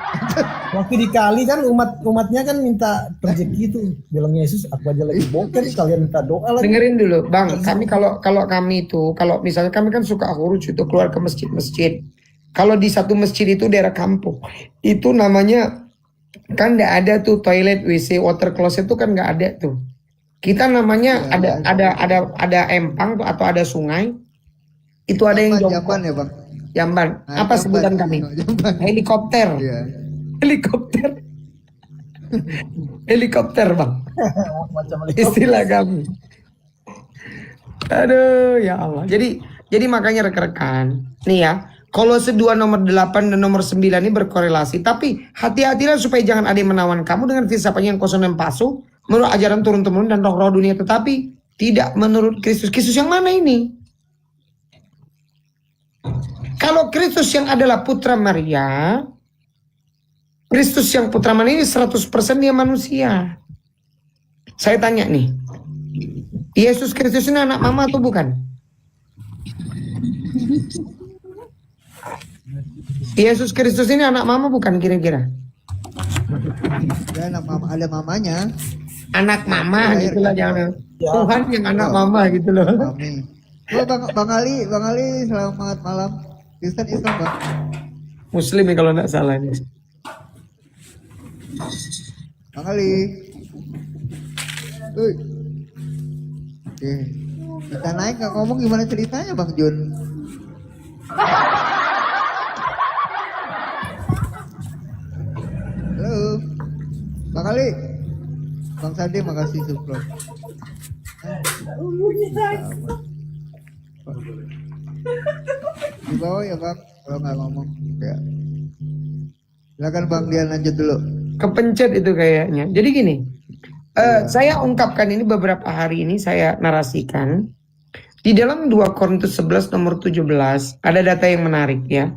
Speaker 3: Waktu dikali kan umatnya kan minta rezeki itu bilang Yesus aku aja lagi boker kalian minta doa lagi.
Speaker 5: dengerin dulu, Bang. Kami kalau kami itu, kalau misalnya kami kan suka huruj itu keluar ke masjid-masjid. Kalau di satu masjid itu daerah kampung, itu namanya kan nggak ada tuh toilet, WC, water closet itu kan nggak ada tuh. Kita namanya ada empang tuh, atau ada sungai. Itu ada yang
Speaker 6: Jamban
Speaker 5: jongkok.
Speaker 6: ya bang.
Speaker 5: Jamban.
Speaker 6: Nah,
Speaker 5: Apa
Speaker 6: jamban.
Speaker 5: sebutan kami?
Speaker 6: Jamban.
Speaker 5: Helikopter.
Speaker 6: Iya.
Speaker 5: Helikopter. Helikopter, Bang.
Speaker 3: Macam
Speaker 5: Istilah kami. Aduh, ya Allah. Jadi makanya rekan-rekan, nih ya, Kolose 2 nomor 8 dan nomor 9 ini berkorelasi. Tapi hati-hatilah supaya jangan ada yang menawan kamu dengan filsafat yang kosong dan palsu, menurut ajaran turun-temurun dan roh-roh dunia, tetapi tidak menurut Kristus. Kristus yang mana ini? Kalau Kristus yang adalah putra Maria, Kristus yang putra Maria ini 100% dia manusia. Saya tanya nih, Yesus Kristus ini anak mama atau bukan? Yesus Kristus ini anak mama bukan kira-kira?
Speaker 6: Ya, anak mama, ada mamanya.
Speaker 5: Anak mama gitu lah, jangan Tuhan yang anak mama gitu loh.
Speaker 6: Mami. Oh, bang Ali, selamat malam. Kristen Islam bang.
Speaker 5: Muslim ya kalau nggak salah nih.
Speaker 6: Bang Ali. Uy. Oke. Kita naik nggak ngomong gimana ceritanya Bang Jun? Halo. Bang Ali. Bang Sandi makasih support. Di bawah ya Bang, kalau nggak ngomong ya. Silakan Bang Dian lanjut dulu.
Speaker 5: Kepencet itu kayaknya. Jadi gini, saya ungkapkan ini beberapa hari ini saya narasikan. Di dalam 2 Korintus 11 nomor 17 ada data yang menarik ya.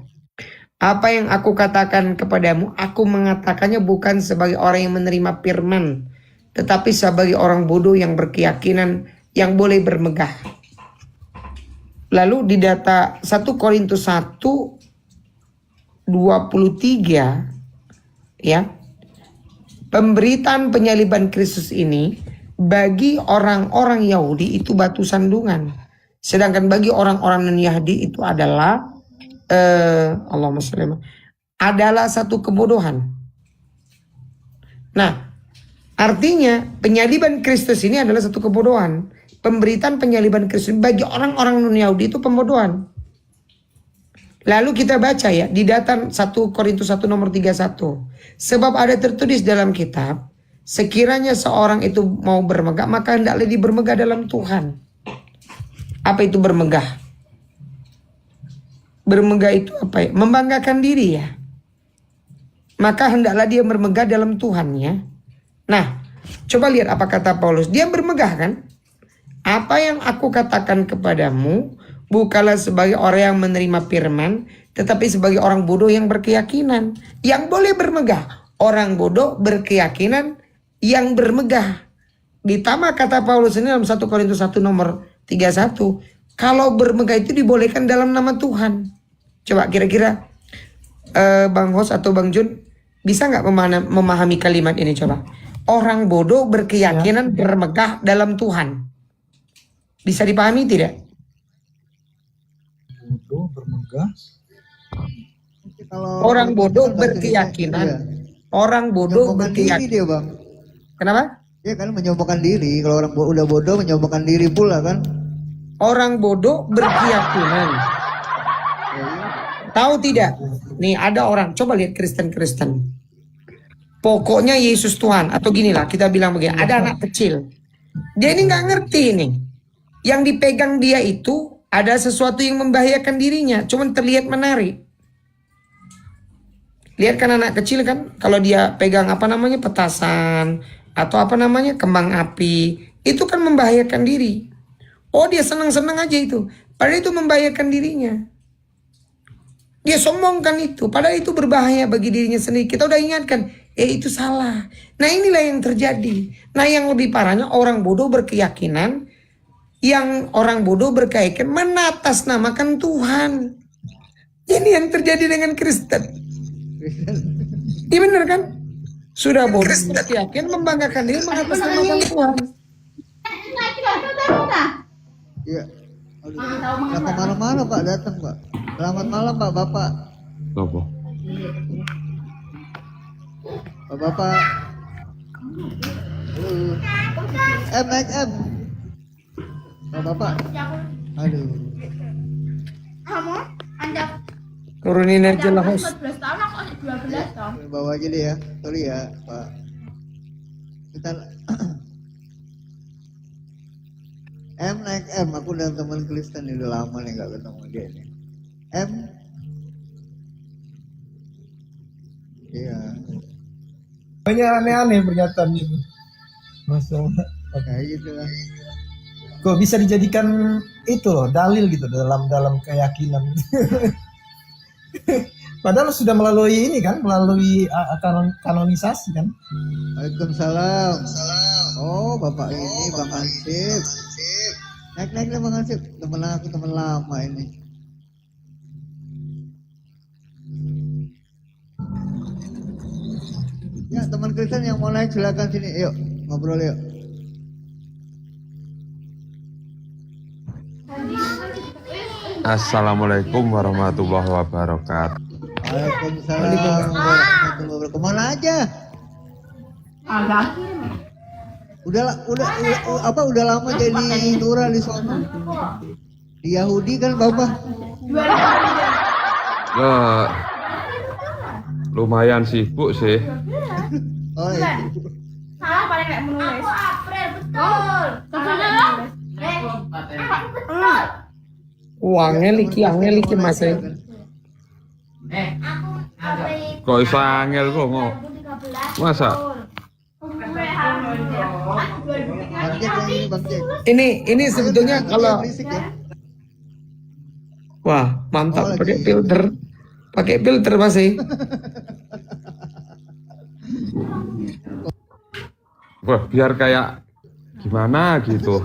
Speaker 5: Apa yang aku katakan kepadamu, aku mengatakannya bukan sebagai orang yang menerima firman, tetapi sebagai orang bodoh yang berkeyakinan yang boleh bermegah. Lalu di data 1 Korintus 1 23 ya, pemberitaan penyaliban Kristus ini bagi orang-orang Yahudi itu batu sandungan. Sedangkan bagi orang-orang non-Yahudi itu adalah Allahumma sholli adalah satu kebodohan. Nah, artinya penyaliban Kristus ini adalah satu kebodohan. Pemberitaan penyaliban Kristus bagi orang-orang non-Yahudi itu pembodohan. Lalu kita baca ya di data 1 Korintus 1 nomor 31. Sebab ada tertulis dalam kitab, sekiranya seorang itu mau bermegah, maka hendaklah dia bermegah dalam Tuhan. Apa itu bermegah? Bermegah itu apa ya? Membanggakan diri ya. Maka hendaklah dia bermegah dalam Tuhan ya. Nah, coba lihat apa kata Paulus. Dia bermegah kan? Apa yang aku katakan kepadamu bukanlah sebagai orang yang menerima firman, tetapi sebagai orang bodoh yang berkeyakinan. Yang boleh bermegah. Orang bodoh berkeyakinan yang bermegah. Ditambah kata Paulus ini dalam 1 Korintus 1 nomor 31. Kalau bermegah itu dibolehkan dalam nama Tuhan. Coba kira-kira Bang Hos atau Bang Jun bisa nggak memahami kalimat ini coba. Orang bodoh berkeyakinan bermegah dalam Tuhan. Bisa dipahami tidak?
Speaker 3: bodoh bermegah.
Speaker 6: Kalau
Speaker 5: Orang bodoh
Speaker 6: bahasa
Speaker 5: berkeyakinan.
Speaker 6: Indonesia,
Speaker 5: Orang bodoh
Speaker 6: menyombongkan diri
Speaker 5: berkeyakinan.
Speaker 6: dia Bang.
Speaker 5: Kenapa?
Speaker 6: Dia kan menyombongkan diri. Kalau orang udah bodoh menyombongkan diri pula kan.
Speaker 5: Orang bodoh berkeyakinan. Tahu tidak? Nih ada orang, coba lihat Kristen-Kristen. Pokoknya Yesus Tuhan. Atau ginilah kita bilang begini, ada anak kecil. Dia ini nggak ngerti nih. yang dipegang dia itu ada sesuatu yang membahayakan dirinya, cuman terlihat menarik. Lihat kan anak kecil kan, kalau dia pegang petasan atau kembang api, itu kan membahayakan diri. Oh, dia senang-senang aja itu, padahal itu membahayakan dirinya. Dia sombongkan itu, padahal itu berbahaya bagi dirinya sendiri. Kita udah ingatkan, itu salah. Nah, inilah yang terjadi. Nah, yang lebih parahnya orang bodoh berkeyakinan, menatasnamakan Tuhan. Ini yang terjadi dengan Kristen. Iya benar kan? Sudah bodoh yakin membanggakan diri mengatasnamakan Tuhan.
Speaker 6: Iya. Kenapa malam-malam Pak datang Pak? Selamat malam Pak Bapak.
Speaker 7: Apa?
Speaker 6: Pak Bapak. Naik M. Pak Bapak. Aduh.
Speaker 5: Turunin aja lah host.
Speaker 8: 14 tahun, aku masih 12 tahun.
Speaker 6: Bawa aja deh ya. Sorry ya Pak. Kita naik M. Aku dan teman Kristen ini udah lama nih gak ketemu dia ini. M. Iya.
Speaker 3: Banyak aneh-aneh pernyataan ini. Masuk.
Speaker 6: Kayak gitu lah.
Speaker 3: Kok bisa dijadikan itu loh, dalil gitu dalam keyakinan. Padahal sudah melalui ini kan, melalui kanonisasi kan.
Speaker 6: Waalaikumsalam. Oh, Bapak ini Bang Hansip. Naik Bang Hansip. Teman aku, teman lama ini. Ya, teman Kristen yang mau naik silakan sini. Yuk, ngobrol yuk.
Speaker 7: Assalamualaikum warahmatullahi wabarakatuh.
Speaker 6: Waalaikumsalam warahmatullahi wabarakatuh. Kemana aja? Udah lama jadi Nura di sana. Di Yahudi kan Bapak?
Speaker 7: Lumayan sibuk sih.
Speaker 6: Oh iya.
Speaker 8: Salah paling kayak menulis. Aku April, betul.
Speaker 5: Angel iki Mas.
Speaker 7: Kok iso angel kok ngomong? Masa?
Speaker 6: Bang Jack yang ini Bang Jack.
Speaker 5: Ini sebetulnya kalau
Speaker 6: Berisik ya.
Speaker 5: wah, mantap
Speaker 6: Oh,
Speaker 5: pakai
Speaker 6: lagi.
Speaker 5: filter. Pakai filter Mas.
Speaker 7: Wah, biar kayak gimana gitu.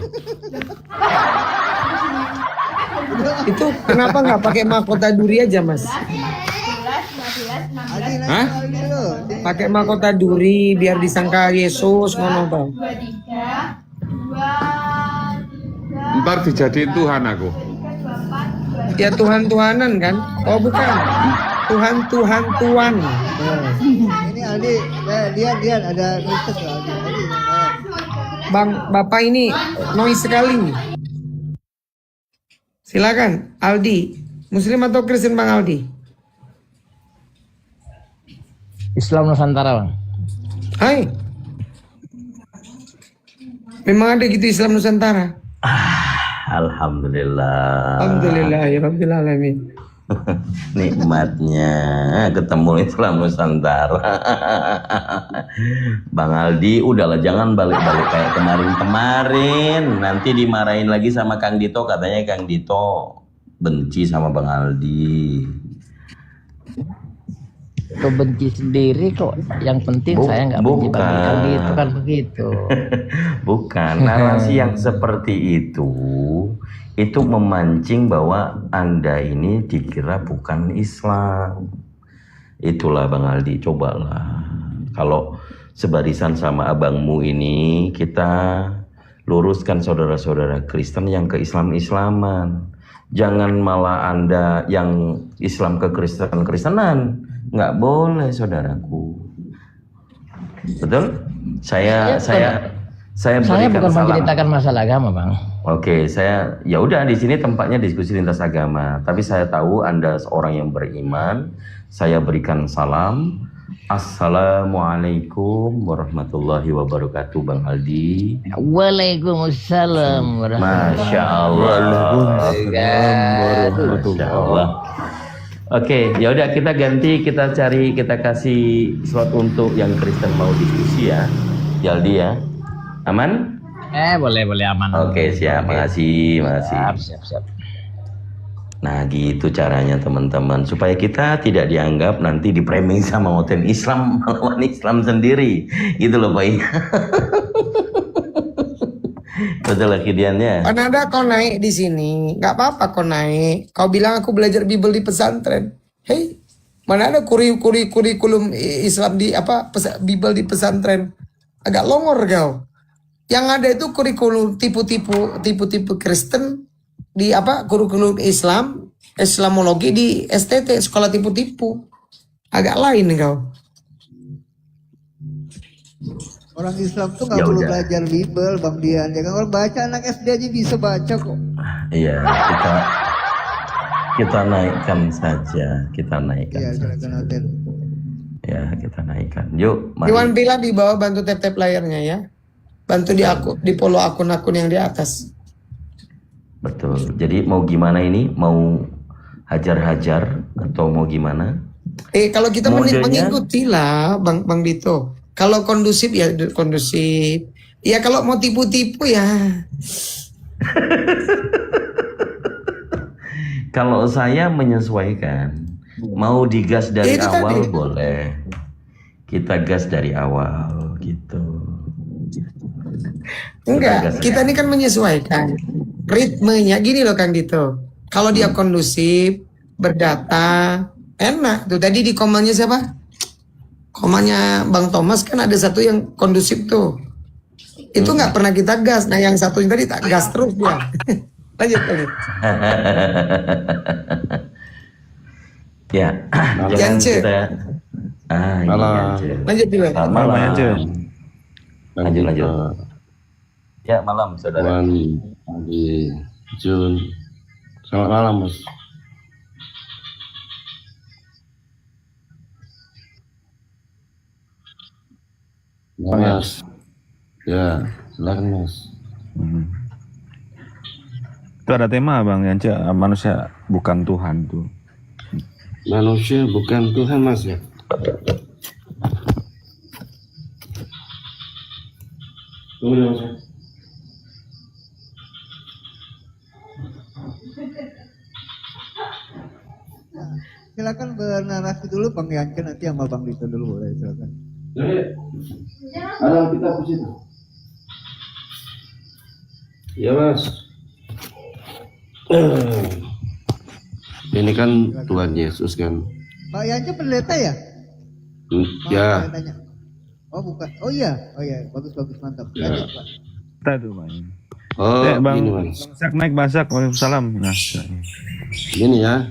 Speaker 5: Itu kenapa nggak pakai mahkota duri aja Mas?
Speaker 6: Adi naik
Speaker 7: Hah?
Speaker 6: kali lo.
Speaker 5: Pakai mahkota duri biar disangka Yesus ngono Bang.
Speaker 8: 2, 3, 2, 3,
Speaker 7: Ntar dijadiin Tuhan aku.
Speaker 5: Ya Tuhan-Tuhanan kan? Oh bukan. Tuhan.
Speaker 6: Ini Aldi, lihat ada Kristen tuh Aldi.
Speaker 5: Bang, Bapak ini noise sekali. Silakan, Aldi. Muslim atau Kristen Bang Aldi?
Speaker 9: Islam Nusantara Bang.
Speaker 5: Hai. Memang ada gitu Islam Nusantara.
Speaker 9: Alhamdulillah.
Speaker 5: Alhamdulillahirrabbilalamin.
Speaker 9: Nikmatnya ketemu Islam Nusantara. Bang Aldi, udahlah jangan balik-balik kayak kemarin-kemarin. Nanti dimarahin lagi sama Kang Dito, katanya Kang Dito benci sama Bang Aldi. Itu benci sendiri kok. Yang penting saya nggak benci Bang Aldi, itu kan begitu. Bukan, narasi yang seperti itu memancing bahwa Anda ini dikira bukan Islam. Itulah Bang Aldi, cobalah. Kalau sebarisan sama abangmu ini, kita luruskan saudara-saudara Kristen yang ke Islam-Islaman. Jangan malah Anda yang Islam ke Kristen-Kristenan. Nggak boleh saudaraku. Betul? Saya bukan menceritakan masalah agama, Bang. Oke, ya udah di sini tempatnya diskusi lintas agama. Tapi saya tahu Anda seorang yang beriman. Saya berikan salam. Assalamualaikum warahmatullahi wabarakatuh, Bang Aldi.
Speaker 10: Waalaikumsalam
Speaker 9: Masya Allah. Masya Allah. Oke, ya udah kita ganti, kita kasih slot untuk yang Kristen mau diskusi ya, Aldi ya. Aman?
Speaker 10: boleh aman.
Speaker 9: Oke, siap. Makasih.
Speaker 10: Siap.
Speaker 9: Nah gitu caranya teman-teman, supaya kita tidak dianggap nanti di-framing sama konten Islam melawan Islam sendiri, gitu loh Pak. Betul lah kidiannya.
Speaker 5: Nada kau naik di sini, nggak apa-apa kau naik. Kau bilang aku belajar Bible di pesantren. Hei, mana ada kurikulum Islam di Bible di pesantren? Agak longor kau. Yang ada itu kurikulum tipu-tipu Kristen di kurikulum Islamologi di STT, sekolah tipu-tipu. Agak lain kau.
Speaker 6: Orang Islam tuh nggak perlu belajar Bible, Bang Dian. Ya kan orang baca, anak SD aja bisa baca kok.
Speaker 9: Iya, kita naikkan saja, kita naikkan.
Speaker 6: Iya,
Speaker 9: saja. Ya, kita naikkan. Yuk, mari.
Speaker 5: Iwan bilang di bawah bantu tap-tap layarnya ya. Bantu di follow akun-akun yang di atas.
Speaker 9: Betul. Jadi mau gimana ini? Mau hajar-hajar atau mau gimana?
Speaker 5: Kalau kita
Speaker 9: Modenya-
Speaker 5: mengikuti lah Bang Dito. Kalau kondusif ya kondusif. Ya kalau mau tipu-tipu ya.
Speaker 9: Kalau saya menyesuaikan, mau digas dari
Speaker 5: Itu
Speaker 9: awal
Speaker 5: tadi.
Speaker 9: boleh. Kita gas dari awal gitu.
Speaker 5: Enggak, kita ini kan menyesuaikan ritmenya. Gini loh Kang Dito. Kalau dia kondusif, berdata, enak. Tuh tadi di komanya siapa? Komanya Bang Thomas kan ada satu yang kondusif tuh. Itu nggak pernah kita gas. Nah yang satu tadi tak gas terus dia. Lanjut.
Speaker 9: Ya, jangan
Speaker 5: Yance.
Speaker 9: kita.
Speaker 7: Malam.
Speaker 9: Yance.
Speaker 5: Lanjut dulu.
Speaker 9: Selamat malam.
Speaker 7: Yance.
Speaker 9: Lanjut. Ya malam saudara.
Speaker 7: Adi, Jun. Selamat malam, Mas. Mas. Ya, silakan Mas.
Speaker 11: Itu ada tema Bang Yance, manusia bukan Tuhan tuh.
Speaker 7: Manusia bukan Tuhan, Mas ya. Tunggu dulu, Mas.
Speaker 6: Silakan bernarasi dulu Bang Yance, nanti sama Bang Dito dulu boleh, silakan.
Speaker 7: Jadi, ada kita di situ. Ya Mas. Ini kan Tuhan Yesus kan.
Speaker 6: Pak Yance pendeta ya?
Speaker 7: Ya.
Speaker 6: Pendetanya. Oh bukan. Oh iya, bagus mantap.
Speaker 7: Ya.
Speaker 6: Lanjut, Pak.
Speaker 11: Kita tuh Bang.
Speaker 7: Oh,
Speaker 11: Bang,
Speaker 7: ini Mas.
Speaker 11: Sak naik Basak, waalaikumsalam. Nah,
Speaker 7: Ini ya.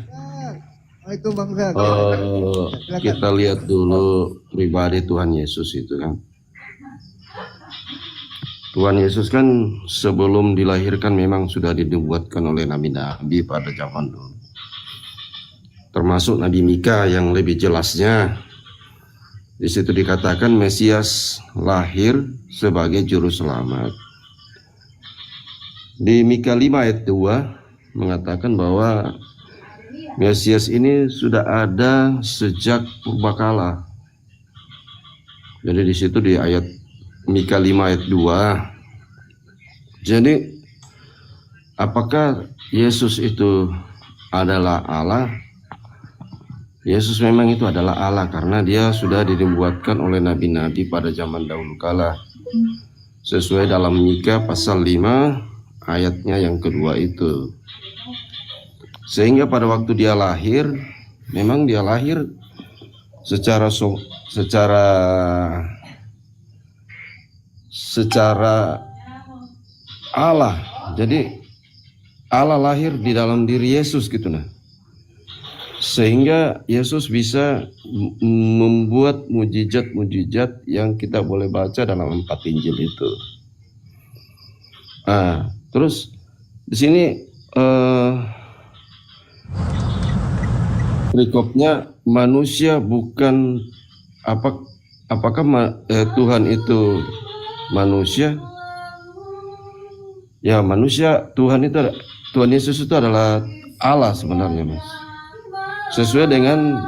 Speaker 6: Waalaikumsalam Bang Zak. Silakan.
Speaker 7: Kita lihat dulu pribadi Tuhan Yesus itu kan. Tuhan Yesus kan sebelum dilahirkan memang sudah dinubuatkan oleh nabi-nabi pada zaman dulu. Termasuk Nabi Mika yang lebih jelasnya. Di situ dikatakan Mesias lahir sebagai juru selamat. Di Mika 5 ayat 2 mengatakan bahwa Mesias ini sudah ada sejak purbakala. Jadi di situ di ayat Mika 5 ayat 2. Jadi apakah Yesus itu adalah Allah? Yesus memang itu adalah Allah karena dia sudah dinubuatkan oleh nabi-nabi pada zaman dahulu kala. Sesuai dalam Mika pasal 5 ayatnya yang kedua itu. Sehingga pada waktu dia lahir, memang dia lahir secara Allah. Jadi Allah lahir di dalam diri Yesus gitu nah. Sehingga Yesus bisa membuat mujizat-mujizat yang kita boleh baca dalam 4 Injil itu. Terus di sini perikopnya manusia bukan apakah Tuhan itu manusia? Ya, manusia. Tuhan Yesus itu adalah Allah sebenarnya, Mas. Sesuai dengan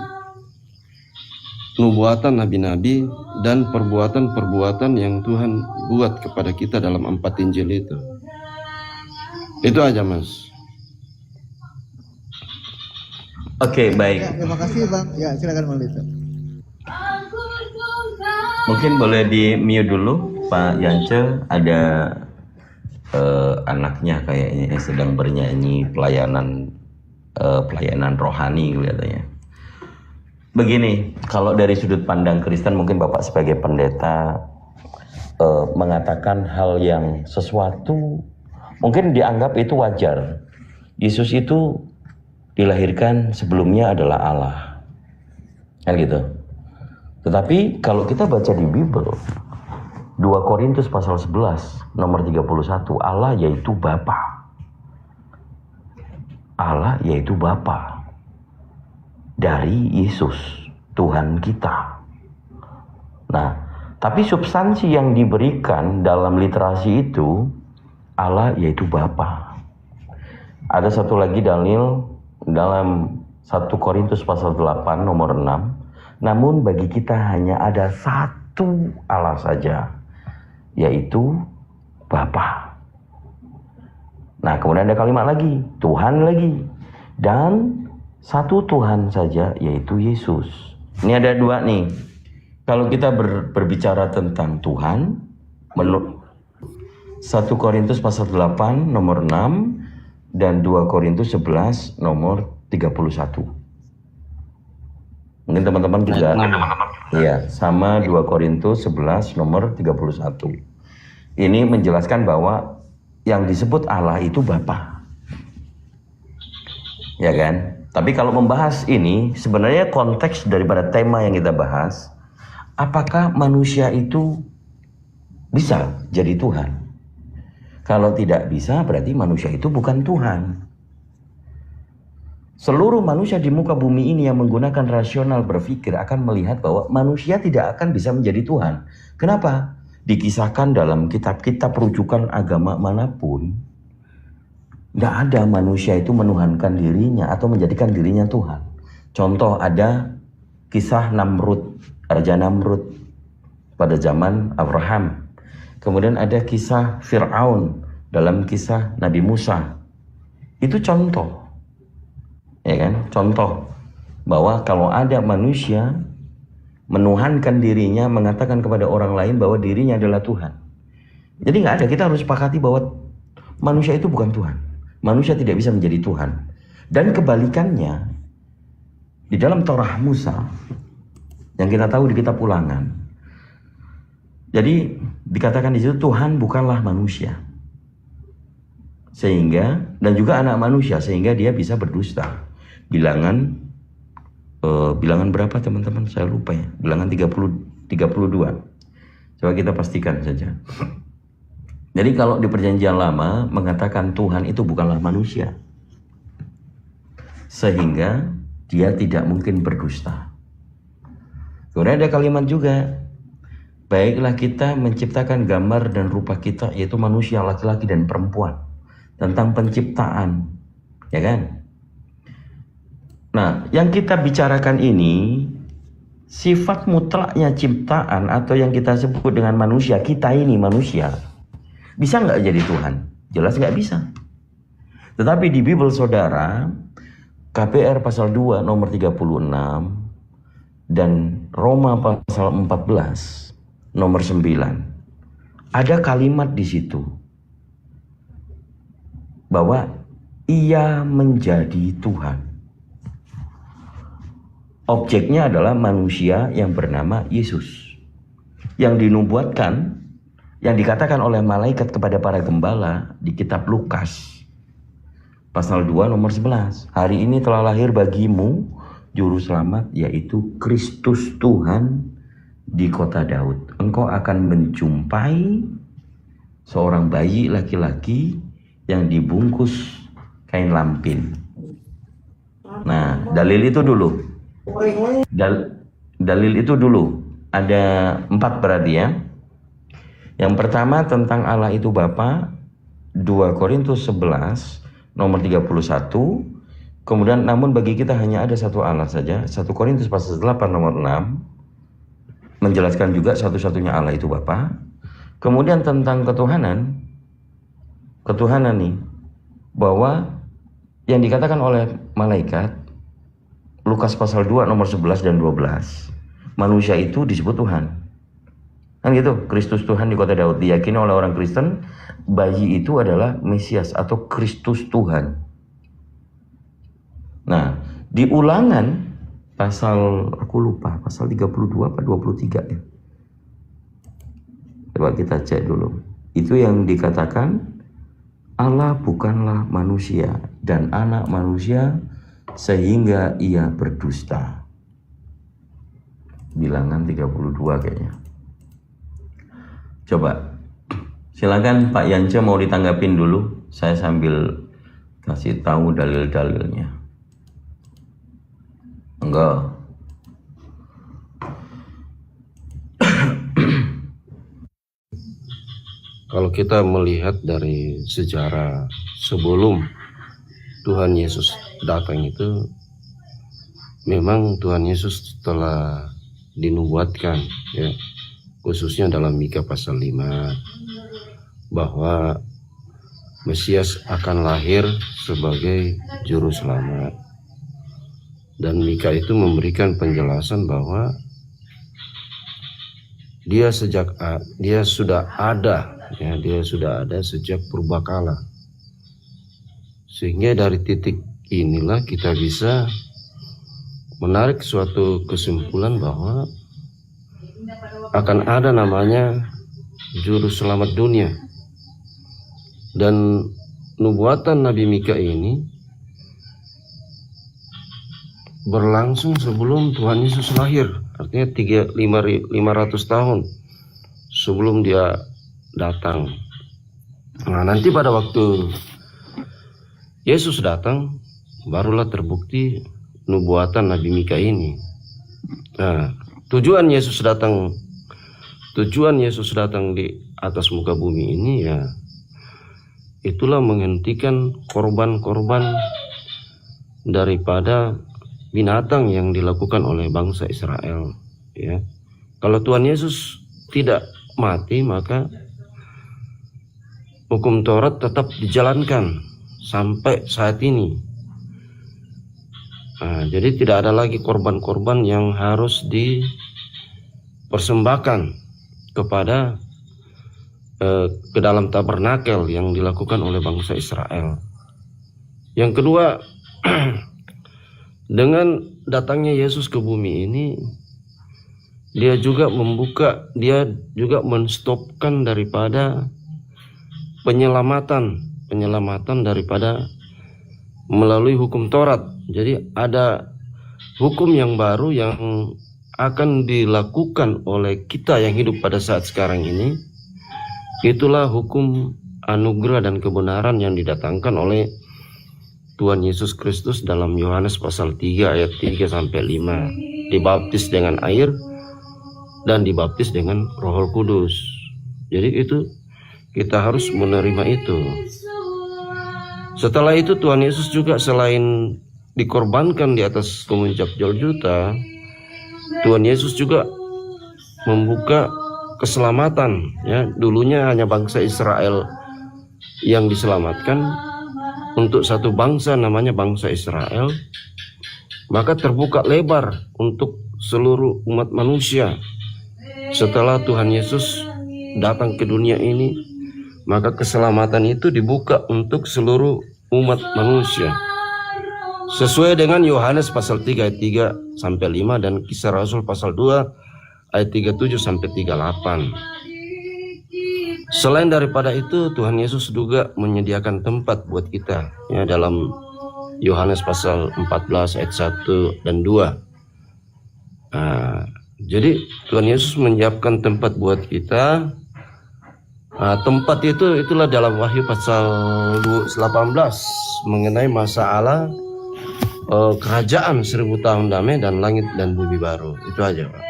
Speaker 7: nubuatan nabi-nabi dan perbuatan-perbuatan yang Tuhan buat kepada kita dalam 4 Injil itu. Itu aja, Mas.
Speaker 9: Oke, baik.
Speaker 6: Ya, terima kasih Bang. Ya, silakan Bang Lito.
Speaker 9: Mungkin boleh di mute dulu Pak Yance, ada anaknya kayaknya sedang bernyanyi pelayanan rohani kelihatannya. Begini, kalau dari sudut pandang Kristen mungkin Bapak sebagai pendeta mengatakan hal yang sesuatu mungkin dianggap itu wajar. Yesus itu dilahirkan sebelumnya adalah Allah, kan gitu. Tetapi kalau kita baca di Bible 2 Korintus pasal 11 nomor 31, Allah yaitu Bapa. Allah yaitu Bapa dari Yesus Tuhan kita. Nah, tapi substansi yang diberikan dalam literasi itu Allah yaitu Bapa. Ada satu lagi dalil dalam 1 Korintus pasal 8 nomor 6. Namun bagi kita hanya ada satu Allah saja, yaitu Bapa. Nah, kemudian ada kalimat lagi, Tuhan lagi. Dan satu Tuhan saja, yaitu Yesus. Ini ada dua nih. Kalau kita berbicara tentang Tuhan, menurut 1 Korintus pasal 8 nomor 6 dan 2 Korintus 11 nomor 31. Mungkin teman-teman juga ya, sama 2 Korintus 11 nomor 31. Ini menjelaskan bahwa yang disebut Allah itu Bapa. Ya kan? Tapi kalau membahas ini sebenarnya konteks daripada tema yang kita bahas, apakah manusia itu bisa jadi Tuhan? Kalau tidak bisa berarti manusia itu bukan Tuhan. Seluruh manusia di muka bumi ini yang menggunakan rasional berpikir akan melihat bahwa manusia tidak akan bisa menjadi Tuhan. Kenapa? Dikisahkan dalam kitab-kitab rujukan agama manapun, tidak ada manusia itu menuhankan dirinya atau menjadikan dirinya Tuhan. Contoh ada kisah Namrud, Raja Namrud pada zaman Abraham. Kemudian ada kisah Fir'aun dalam kisah Nabi Musa. Itu contoh. Ya kan? Contoh bahwa kalau ada manusia menuhankan dirinya, mengatakan kepada orang lain bahwa dirinya adalah Tuhan. Jadi nggak ada, kita harus sepakati bahwa manusia itu bukan Tuhan. Manusia tidak bisa menjadi Tuhan. Dan kebalikannya, di dalam Torah Musa, yang kita tahu di kitab Ulangan, jadi dikatakan di situ Tuhan bukanlah manusia. Sehingga, dan juga anak manusia, sehingga dia bisa berdusta. Bilangan berapa teman-teman? Saya lupa ya. Bilangan 32. Coba kita pastikan saja. Jadi kalau di perjanjian lama mengatakan Tuhan itu bukanlah manusia, sehingga dia tidak mungkin berdusta. Kemudian ada kalimat juga, baiklah kita menciptakan gambar dan rupa kita, yaitu manusia laki-laki dan perempuan. Tentang penciptaan, ya kan? Nah, yang kita bicarakan ini sifat mutlaknya ciptaan atau yang kita sebut dengan manusia, kita ini manusia, bisa nggak jadi Tuhan? Jelas nggak bisa. Tetapi di Bible saudara, KPR pasal 2 nomor 36 dan Roma pasal 14 nomor 9, ada kalimat di situ bahwa ia menjadi Tuhan. Objeknya adalah manusia yang bernama Yesus, yang dinubuatkan, yang dikatakan oleh malaikat kepada para gembala di kitab Lukas pasal 2 nomor 11. Hari ini telah lahir bagimu juru selamat, yaitu Kristus Tuhan di kota Daud. Engkau akan menjumpai seorang bayi laki-laki yang dibungkus kain lampin. Nah, dalil itu dulu. Dalil itu dulu. ada 4 berarti ya. Yang pertama tentang Allah itu Bapa, 2 Korintus 11 nomor 31. Kemudian namun bagi kita hanya ada satu Allah saja, 1 Korintus pasal 8 nomor 6 menjelaskan juga satu-satunya Allah itu Bapa. Kemudian tentang ketuhanan nih, bahwa yang dikatakan oleh malaikat Lukas pasal 2 nomor 11 dan 12, manusia itu disebut Tuhan. Kan gitu, Kristus Tuhan di kota Daud. Diyakini oleh orang Kristen, bayi itu adalah Mesias atau Kristus Tuhan. Nah, di Ulangan pasal, aku lupa, pasal 32 apa 23 ya. Coba kita cek dulu. Itu yang dikatakan Allah bukanlah manusia dan anak manusia sehingga ia berdusta. Bilangan 32 kayaknya. Coba silakan Pak Yance mau ditanggapin dulu, saya sambil kasih tahu dalil-dalilnya. Enggak.
Speaker 7: Kalau kita melihat dari sejarah sebelum Tuhan Yesus datang itu, memang Tuhan Yesus telah dinubuatkan ya, khususnya dalam Mika pasal 5 bahwa Mesias akan lahir sebagai juru selamat. Dan Mika itu memberikan penjelasan bahwa dia sudah ada sejak purbakala. Sehingga dari titik inilah kita bisa menarik suatu kesimpulan bahwa akan ada namanya juru selamat dunia. Dan nubuatan Nabi Mika ini berlangsung sebelum Tuhan Yesus lahir, artinya 500 tahun sebelum dia datang. Nah, nanti pada waktu Yesus datang, barulah terbukti nubuatan Nabi Mika ini. Nah, tujuan Yesus datang di atas muka bumi ini ya, itulah menghentikan korban-korban daripada binatang yang dilakukan oleh bangsa Israel. Ya, kalau Tuhan Yesus tidak mati, maka hukum Taurat tetap dijalankan sampai saat ini. Nah, jadi tidak ada lagi korban-korban yang harus dipersembahkan kepada ke dalam tabernakel yang dilakukan oleh bangsa Israel. Yang kedua, dengan datangnya Yesus ke bumi ini, dia juga menstopkan daripada penyelamatan daripada melalui hukum Taurat. Jadi ada hukum yang baru yang akan dilakukan oleh kita yang hidup pada saat sekarang ini. Itulah hukum anugerah dan kebenaran yang didatangkan oleh Tuhan Yesus Kristus dalam Yohanes pasal 3 ayat 3 sampai 5. Dibaptis dengan air dan dibaptis dengan Roh Kudus. Jadi itu kita harus menerima itu. Setelah itu Tuhan Yesus juga selain dikorbankan di atas kemuncak Golgota, Tuhan Yesus juga membuka keselamatan. Ya, dulunya hanya bangsa Israel yang diselamatkan. Untuk satu bangsa namanya bangsa Israel, maka terbuka lebar untuk seluruh umat manusia. Setelah Tuhan Yesus datang ke dunia ini, maka keselamatan itu dibuka untuk seluruh umat manusia. Sesuai dengan Yohanes pasal 3 ayat 3 sampai 5 dan Kisah Rasul pasal 2 ayat 37 sampai 38. Selain daripada itu, Tuhan Yesus juga menyediakan tempat buat kita ya, dalam Yohanes pasal 14 ayat 1 dan 2. Nah, jadi Tuhan Yesus menyiapkan tempat buat kita. Tempat itulah dalam Wahyu pasal 18 mengenai masa Allah, kerajaan 1000 tahun damai dan langit dan bumi baru. Itu aja, Pak.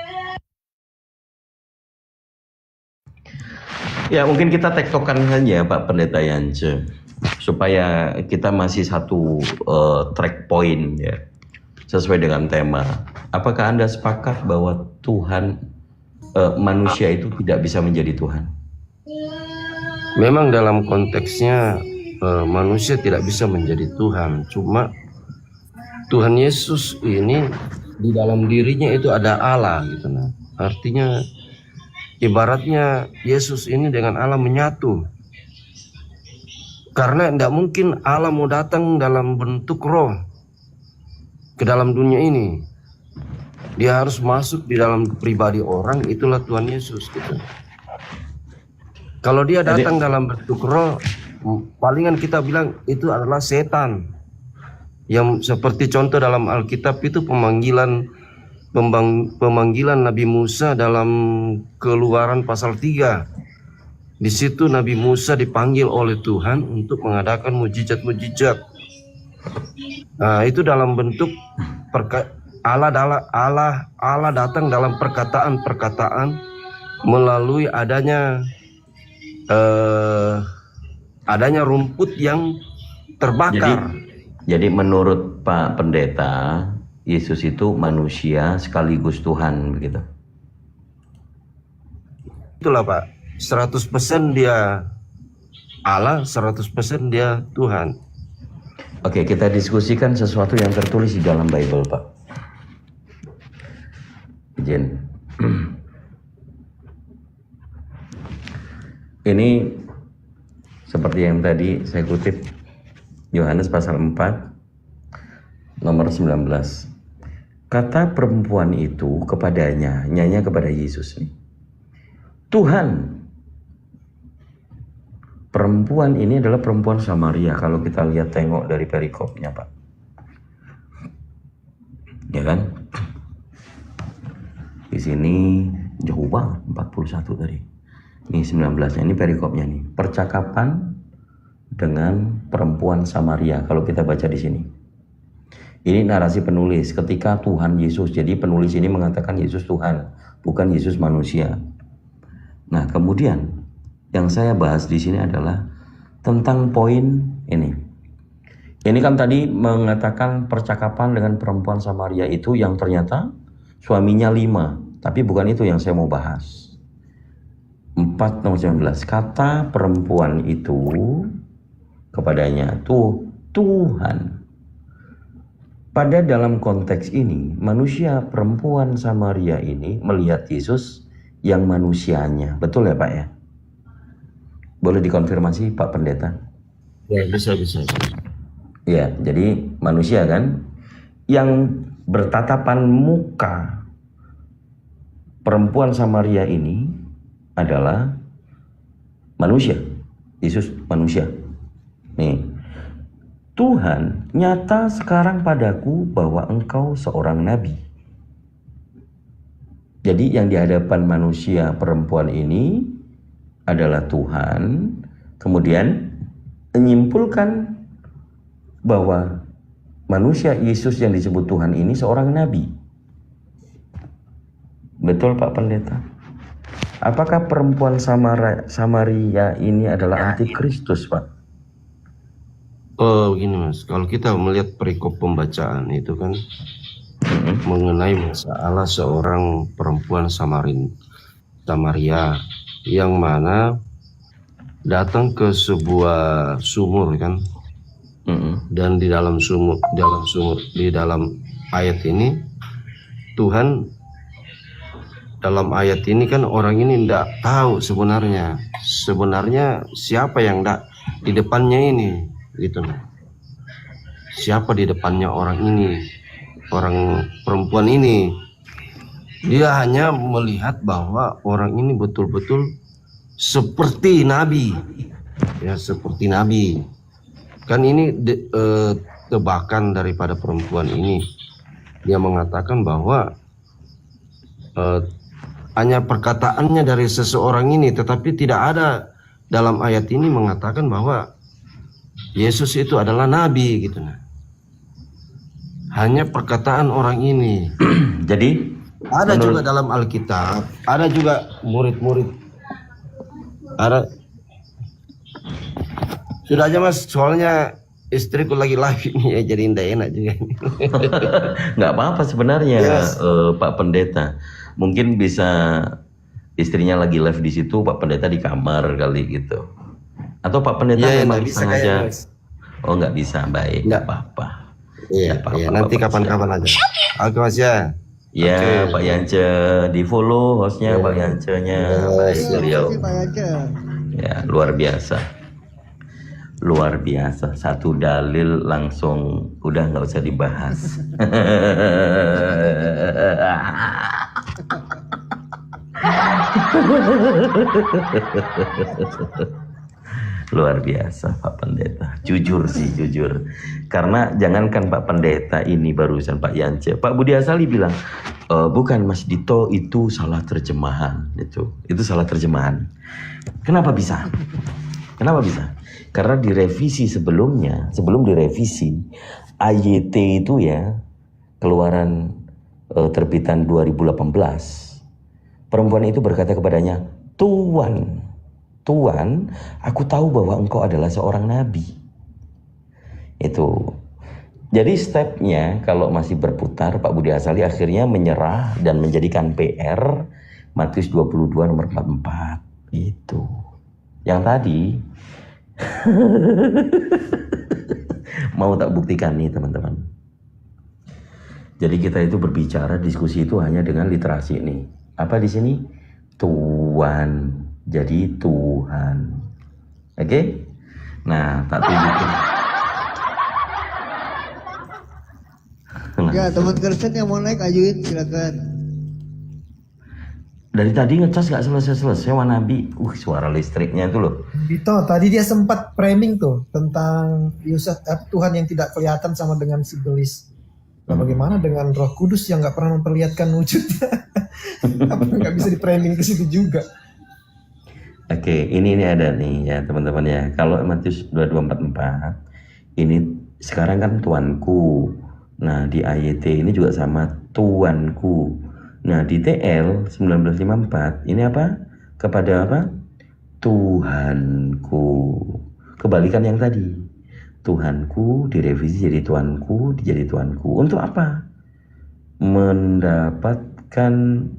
Speaker 9: Ya mungkin kita tektokan saja Pak Pendeta Yance supaya kita masih satu track point ya sesuai dengan tema. Apakah Anda sepakat bahwa Tuhan manusia itu tidak bisa menjadi Tuhan?
Speaker 7: Memang dalam konteksnya manusia tidak bisa menjadi Tuhan. Cuma Tuhan Yesus ini di dalam dirinya itu ada Allah gitu nah. Artinya ibaratnya Yesus ini dengan Allah menyatu. Karena tidak mungkin Allah mau datang dalam bentuk roh ke dalam dunia ini. Dia harus masuk di dalam pribadi orang, itulah Tuhan Yesus gitu. Kalau dia datang dalam bentuk roh, palingan kita bilang itu adalah setan. Yang seperti contoh dalam Alkitab itu pemanggilan Nabi Musa dalam Keluaran pasal 3. Di situ Nabi Musa dipanggil oleh Tuhan untuk mengadakan mujizat-mujizat. Nah, itu dalam bentuk Allah datang dalam perkataan-perkataan melalui adanya rumput yang terbakar.
Speaker 9: Jadi menurut Pak Pendeta, Yesus itu manusia sekaligus Tuhan begitu.
Speaker 7: Itulah Pak, 100% dia Allah, 100% dia Tuhan.
Speaker 9: Oke, kita diskusikan sesuatu yang tertulis di dalam Bible, Pak. Izin. Ini seperti yang tadi saya kutip Yohanes pasal 4 nomor 19. Kata perempuan itu kepadanya, nyanyi kepada Yesus nih. Tuhan. Perempuan ini adalah perempuan Samaria kalau kita lihat tengok dari perikopnya, Pak. Ya kan? Di sini jauh banget 41 tadi. Ini 19-nya, ini perikopnya nih. Percakapan dengan perempuan Samaria kalau kita baca di sini. Ini narasi penulis ketika Tuhan Yesus. Jadi penulis ini mengatakan Yesus Tuhan, bukan Yesus manusia. Nah, kemudian yang saya bahas di sini adalah tentang poin ini. Ini kan tadi mengatakan percakapan dengan perempuan Samaria itu yang ternyata suaminya 5. Tapi bukan itu yang saya mau bahas. 4 nomor 19. Kata perempuan itu kepadanya, Tuhan. Pada dalam konteks ini, manusia perempuan Samaria ini melihat Yesus yang manusianya. Betul ya Pak ya? Boleh dikonfirmasi Pak Pendeta?
Speaker 7: Ya, bisa.
Speaker 9: Ya, jadi manusia kan yang bertatapan muka perempuan Samaria ini adalah manusia. Yesus manusia. Nih. Tuhan nyata sekarang padaku bahwa engkau seorang nabi. Jadi yang di hadapan manusia perempuan ini adalah Tuhan, kemudian menyimpulkan bahwa manusia Yesus yang disebut Tuhan ini seorang nabi. Betul Pak Pendeta? Apakah perempuan Samaria ini adalah antikristus Pak?
Speaker 7: Begini Mas, kalau kita melihat perikop pembacaan itu kan mengenai masalah seorang perempuan Samaria yang mana datang ke sebuah sumur kan, dan di dalam ayat ini Tuhan dalam ayat ini kan orang ini tidak tahu sebenarnya siapa yang di depannya ini gitu. Siapa di depannya orang ini, orang perempuan ini. Dia hanya melihat bahwa orang ini betul-betul seperti nabi. Ya, seperti nabi. Kan ini tebakan daripada perempuan ini. Dia mengatakan bahwa hanya perkataannya dari seseorang ini, tetapi tidak ada dalam ayat ini mengatakan bahwa Yesus itu adalah nabi gitu nah. Hanya perkataan orang ini.
Speaker 9: Jadi
Speaker 7: ada juga dalam Alkitab, ada juga murid-murid Ada. Sudah aja Mas, soalnya istriku lagi live ini ya, jadi tidak enak juga.
Speaker 9: Nggak apa-apa sebenarnya,
Speaker 7: Yes.
Speaker 9: Pak Pendeta. Mungkin bisa istrinya lagi live di situ, Pak Pendeta di kamar kali gitu. Atau Pak Pendeta
Speaker 7: Iya,
Speaker 9: memang
Speaker 7: nggak bisa
Speaker 9: sengaja.
Speaker 7: kayaknya, Mas.
Speaker 9: Oh nggak bisa, baik. Nggak apa-apa.
Speaker 7: Iya,
Speaker 9: Nggak apa-apa,
Speaker 7: iya, nanti
Speaker 9: Bapak
Speaker 7: kapan-kapan aja. Oke Mas ya.
Speaker 9: Ya,
Speaker 7: Oke.
Speaker 9: Pak Yance, di follow hostnya Pak Yance-nya, baik
Speaker 6: Terima
Speaker 9: beliau.
Speaker 6: kasih Pak Yance.
Speaker 9: Ya, luar biasa. Luar biasa. Satu dalil langsung udah nggak usah dibahas. Luar biasa Pak Pendeta. Jujur sih, jujur. Karena jangankan Pak Pendeta ini barusan Pak Yance, Pak Budi Asali bilang, bukan Mas Dito, itu salah terjemahan. Itu salah terjemahan. Kenapa bisa? Kenapa bisa? Karena direvisi sebelumnya, sebelum direvisi, AYT itu ya, keluaran terbitan 2018, perempuan itu berkata kepadanya, Tuan, aku tahu bahwa engkau adalah seorang nabi. Itu. Jadi stepnya kalau masih berputar, Pak Budi Asali akhirnya menyerah dan menjadikan PR Matius 22 nomor 44. Itu. Yang tadi mau tak buktikan nih teman-teman. Jadi kita itu berbicara, diskusi itu hanya dengan literasi nih. Apa di sini? Tuan. Jadi Tuhan. Oke? Nah, tak tunjukin.
Speaker 6: Ya, teman Kristen yang mau naik ajuin silakan.
Speaker 9: Dari tadi ngecas gak selesai-selesai Wanabi. Suara listriknya itu loh.
Speaker 3: Dito, tadi dia sempat framing tuh tentang Tuhan yang tidak kelihatan sama dengan si gelis. Nah, bagaimana dengan Roh Kudus yang nggak pernah memperlihatkan wujudnya? Apa nggak bisa di framing ke situ juga?
Speaker 9: Oke, ini ada nih ya teman-teman ya. Kalau Matius 22:44 ini sekarang kan tuanku. Nah, di AYT ini juga sama tuanku. Nah, di TL 1954 ini apa? Kepada apa? Tuhanku. Kebalikan yang tadi. Tuhanku direvisi jadi tuanku, jadi tuanku. Untuk apa? Mendapatkan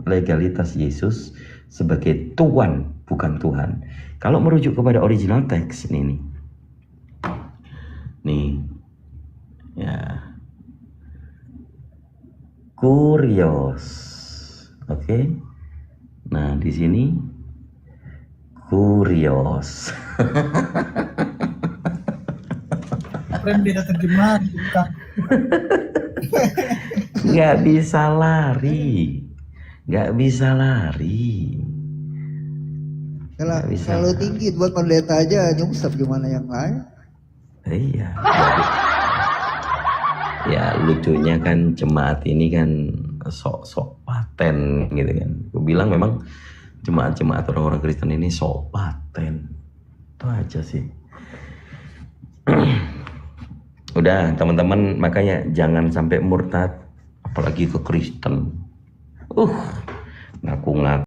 Speaker 9: legalitas Yesus sebagai Tuhan, bukan Tuhan. Kalau merujuk kepada original teks ini nih. Ya. Kurios. Oke. Nah, di sini kurios.
Speaker 3: Frame beda terjemahan.
Speaker 9: Nggak bisa lari. Nggak bisa lari.
Speaker 6: Kalau tinggi buat pendeta aja nyungsep, gimana yang lain?
Speaker 9: Iya. Ya lucunya kan jemaat ini kan sok-sok paten gitu kan. Gue bilang memang jemaat-jemaat orang-orang Kristen ini sok paten. Itu aja sih. Udah teman-teman, makanya jangan sampai murtad apalagi ke Kristen. Ngaku-ngaku